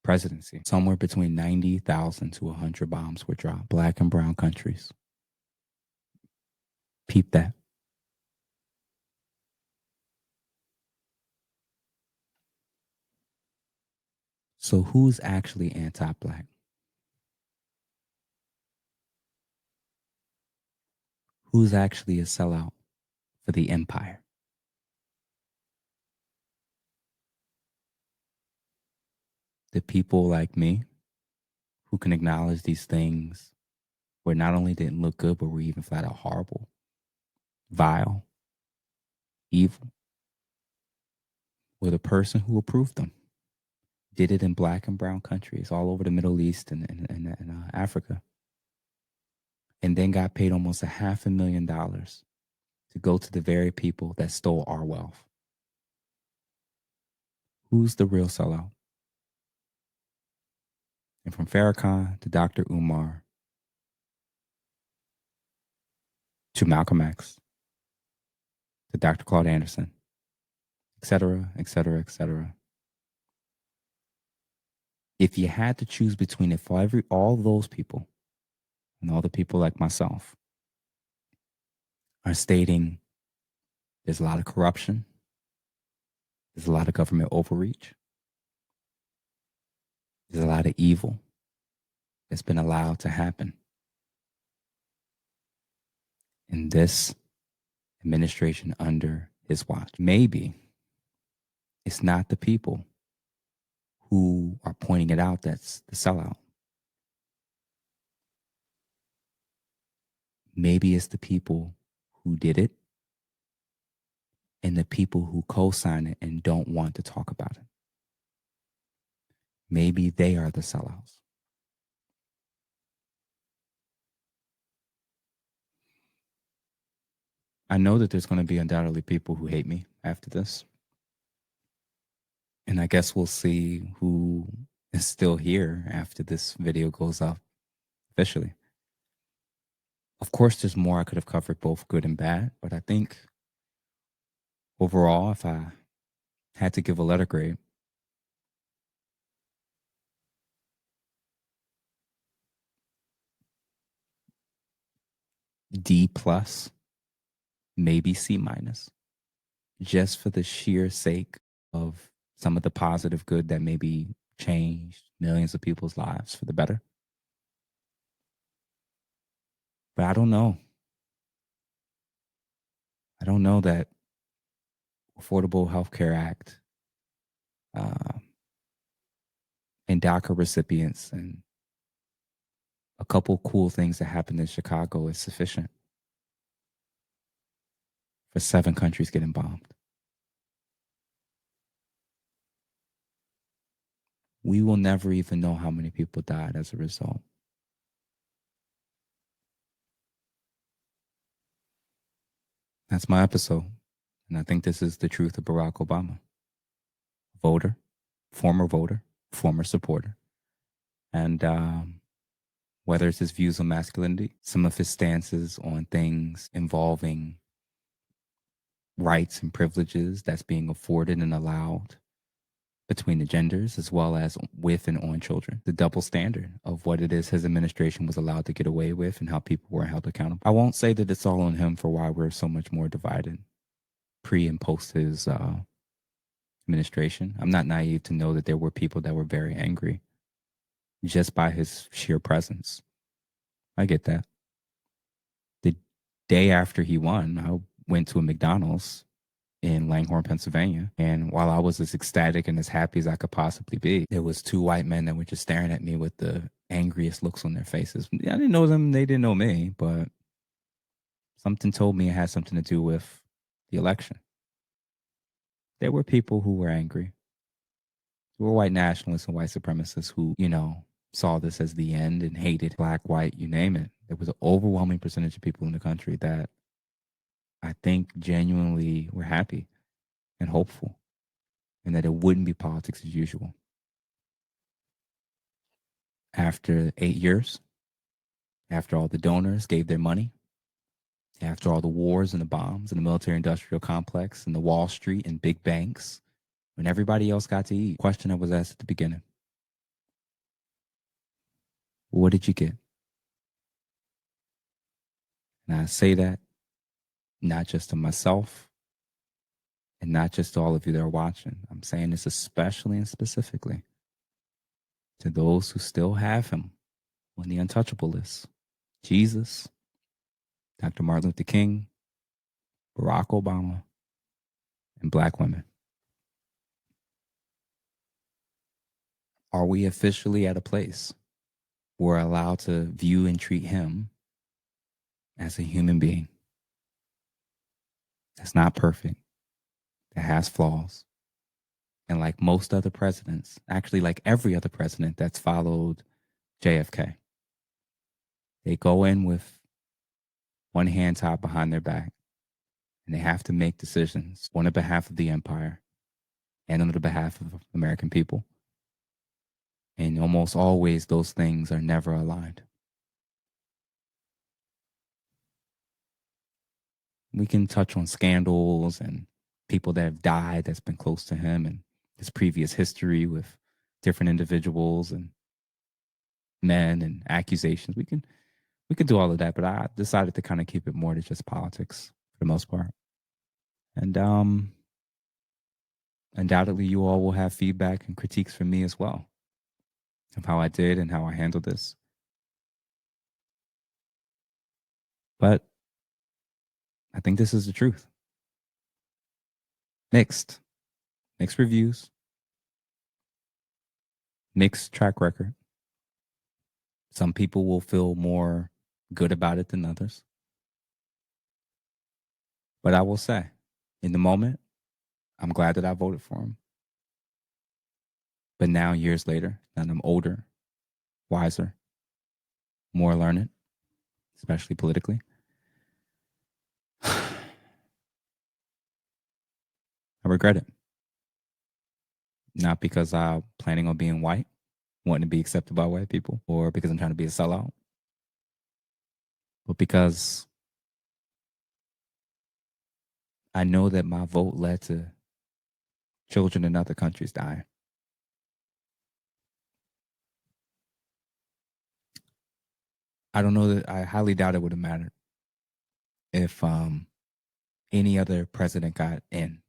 Speaker 12: presidency, somewhere between 90,000 to 100 bombs were dropped. Black and brown countries. Peep that. So who's actually anti-Black? Who's actually a sellout for the empire? The people like me who can acknowledge these things where not only didn't look good, but were even flat out horrible, vile, evil, or the person who approved them. Did it in Black and brown countries all over the Middle East and Africa. And then got paid almost $500,000 to go to the very people that stole our wealth. Who's the real sellout? And from Farrakhan to Dr. Umar to Malcolm X to Dr. Claude Anderson, et cetera, et cetera, et cetera. If you had to choose between it for all those people and all the people like myself are stating there's a lot of corruption, there's a lot of government overreach, there's a lot of evil that's been allowed to happen in this administration under his watch. Maybe it's not the people who are pointing it out that's the sellout. Maybe it's the people who did it and the people who co-sign it and don't want to talk about it. Maybe they are the sellouts. I know that there's going to be undoubtedly people who hate me after this. And I guess we'll see who is still here after this video goes up officially. Of course, there's more I could have covered, both good and bad, but I think overall, if I had to give a letter grade, D+, maybe C-, just for the sheer sake of some of the positive good that maybe changed millions of people's lives for the better. But I don't know. I don't know that Affordable Health Care Act and DACA recipients and a couple cool things that happened in Chicago is sufficient for 7 countries getting bombed. We will never even know how many people died as a result. That's my episode. And I think this is the truth of Barack Obama. Voter, former supporter. And whether it's his views on masculinity, some of his stances on things involving rights and privileges that's being afforded and allowed between the genders, as well as with and on children. The double standard of what it is his administration was allowed to get away with and how people were held accountable. I won't say that it's all on him for why we're so much more divided pre and post his administration. I'm not naive to know that there were people that were very angry just by his sheer presence. I get that. The day after he won, I went to a McDonald's in Langhorne, Pennsylvania. And while I was as ecstatic and as happy as I could possibly be, there was 2 white men that were just staring at me with the angriest looks on their faces. I didn't know them. They didn't know me, but something told me it had something to do with the election. There were people who were angry. There were white nationalists and white supremacists who, saw this as the end and hated black, white, you name it. There was an overwhelming percentage of people in the country that I think genuinely were happy and hopeful, and that it wouldn't be politics as usual. After 8 years, after all the donors gave their money, after all the wars and the bombs and the military-industrial complex and the Wall Street and big banks, when everybody else got to eat, question I was asked at the beginning: what did you get? And I say that not just to myself and not just to all of you that are watching. I'm saying this especially and specifically to those who still have him on the untouchable list. Jesus, Dr. Martin Luther King, Barack Obama, and black women. Are we officially at a place where we're allowed to view and treat him as a human being that's not perfect, that has flaws, and like most other presidents, actually like every other president that's followed JFK, they go in with one hand tied behind their back, and they have to make decisions on the behalf of the empire and on the behalf of American people. And almost always those things are never aligned. We can touch on scandals and people that have died that's been close to him and his previous history with different individuals and men and accusations. We can do all of that, but I decided to kind of keep it more to just politics for the most part. And undoubtedly you all will have feedback and critiques from me as well of how I did and how I handled this. But I think this is the truth. Mixed reviews, mixed track record. Some people will feel more good about it than others. But I will say, in the moment, I'm glad that I voted for him. But now, years later, now that I'm older, wiser, more learned, especially politically, I regret it. Not because I'm planning on being white, wanting to be accepted by white people, or because I'm trying to be a sellout, but because I know that my vote led to children in other countries dying. I don't know that I highly doubt it would have mattered if any other president got in.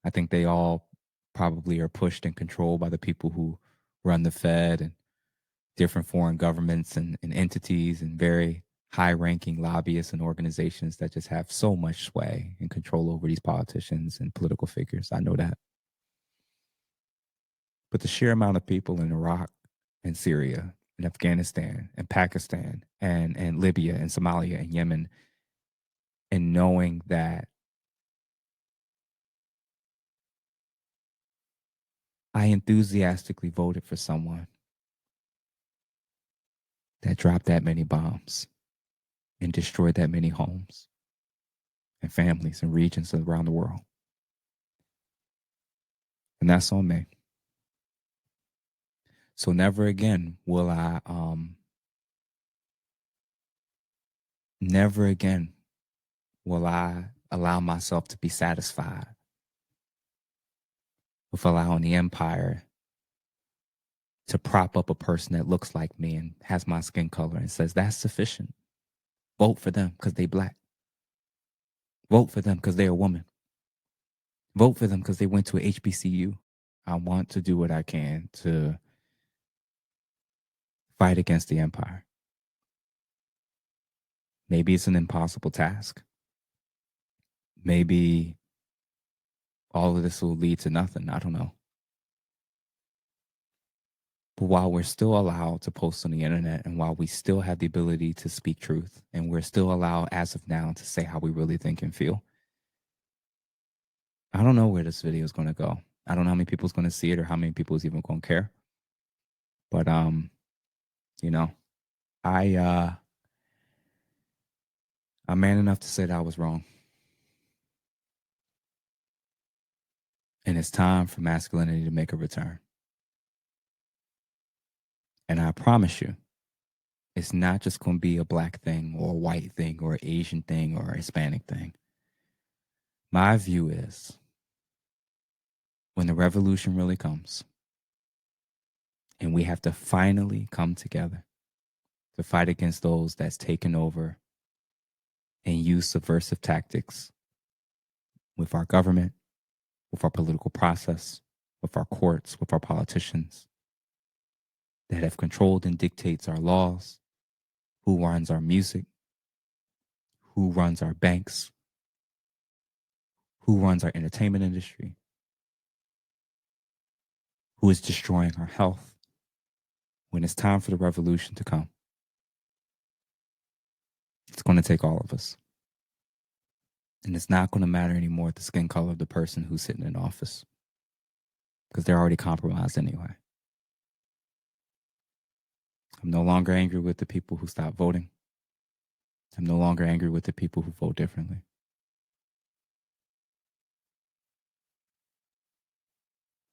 Speaker 12: I think they all probably are pushed and controlled by the people who run the Fed and different foreign governments and entities and very high-ranking lobbyists and organizations that just have so much sway and control over these politicians and political figures. I know that. But the sheer amount of people in Iraq and Syria and Afghanistan and Pakistan and Libya and Somalia and Yemen, and knowing that I enthusiastically voted for someone that dropped that many bombs and destroyed that many homes and families and regions around the world. And that's on me. So never again will I, allow myself to be satisfied with allowing the empire to prop up a person that looks like me and has my skin color and says that's sufficient. Vote for them because they black. Vote for them because they're a woman. Vote for them because they went to a HBCU. I want to do what I can to fight against the empire. Maybe it's an impossible task. Maybe all of this will lead to nothing. I don't know. But while we're still allowed to post on the internet and while we still have the ability to speak truth and we're still allowed as of now to say how we really think and feel, I don't know where this video is going to go. I don't know how many people's going to see it or how many people is even going to care. But, you know, I'm man enough to say that I was wrong. And it's time for masculinity to make a return. And I promise you, it's not just going to be a black thing or a white thing or an Asian thing or a Hispanic thing. My view is when the revolution really comes and we have to finally come together to fight against those that's taken over and use subversive tactics with our government, with our political process, with our courts, with our politicians that have controlled and dictates our laws, who runs our music, who runs our banks, who runs our entertainment industry, who is destroying our health. When it's time for the revolution to come, it's going to take all of us. And it's not going to matter anymore the skin color of the person who's sitting in office because they're already compromised anyway. I'm no longer angry with the people who stopped voting. I'm no longer angry with the people who vote differently.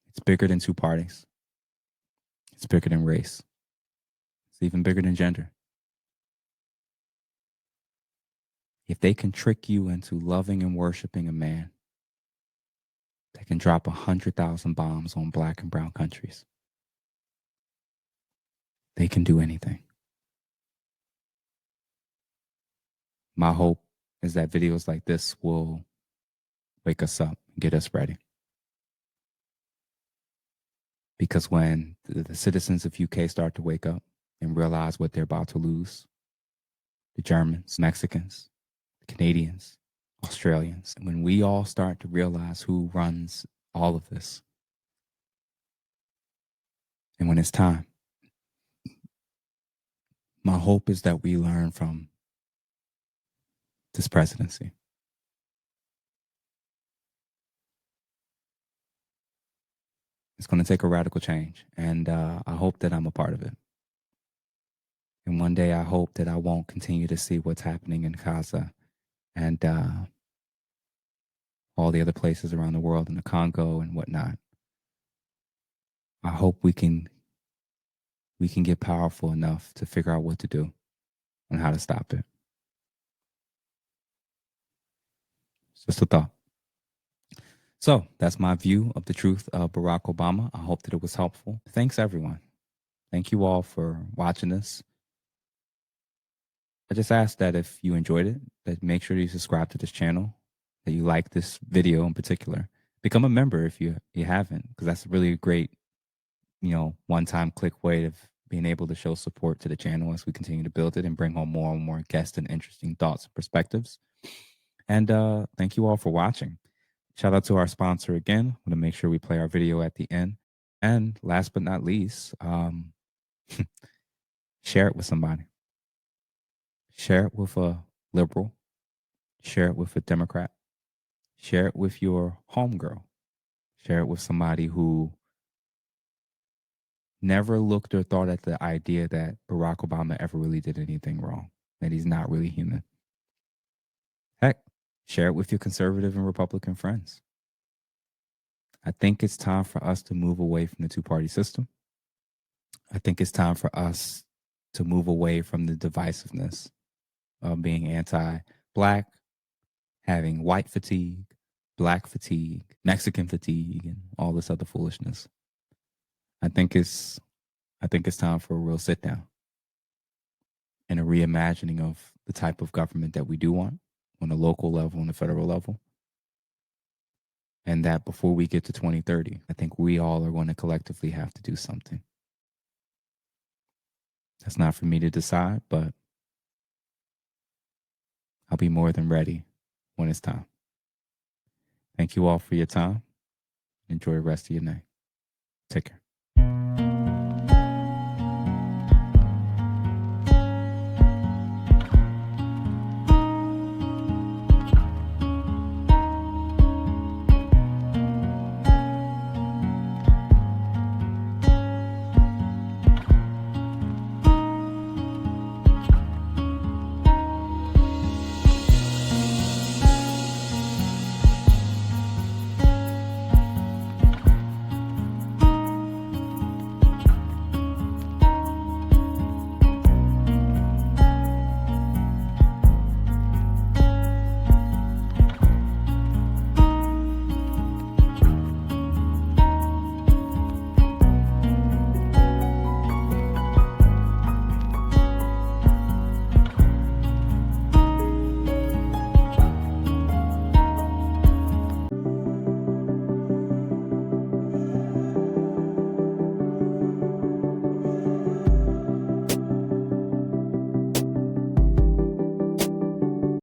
Speaker 12: It's bigger than two parties. It's bigger than race. It's even bigger than gender. If they can trick you into loving and worshiping a man that can drop 100,000 bombs on black and brown countries, they can do anything. My hope is that videos like this will wake us up and get us ready. Because when the citizens of UK start to wake up and realize what they're about to lose, the Germans, Mexicans, the Canadians, Australians, and when we all start to realize who runs all of this, and when it's time, my hope is that we learn from this presidency. It's going to take a radical change, and I hope that I'm a part of it. And one day I hope that I won't continue to see what's happening in Gaza and all the other places around the world, in the Congo and whatnot. I hope we can get powerful enough to figure out what to do and how to stop it. It's just a thought. So that's my view of the truth of Barack Obama. I hope that it was helpful. Thanks, everyone. Thank you all for watching this. I just ask that if you enjoyed it, that make sure you subscribe to this channel, that you like this video in particular. Become a member if you haven't, because that's a really great, one-time click way of being able to show support to the channel as we continue to build it and bring home more and more guests and interesting thoughts and perspectives. And thank you all for watching. Shout out to our sponsor again. I want to make sure we play our video at the end. And last but not least, share it with somebody. Share it with a liberal. Share it with a Democrat. Share it with your homegirl. Share it with somebody who never looked or thought at the idea that Barack Obama ever really did anything wrong, that he's not really human. Heck, share it with your conservative and Republican friends. I think it's time for us to move away from the two-party system. I think it's time for us to move away from the divisiveness of being anti-Black, having white fatigue, Black fatigue, Mexican fatigue, and all this other foolishness. I think it's time for a real sit down and a reimagining of the type of government that we do want on a local level and a federal level. And that before we get to 2030, I think we all are going to collectively have to do something. That's not for me to decide, but I'll be more than ready when it's time. Thank you all for your time. Enjoy the rest of your night. Take care.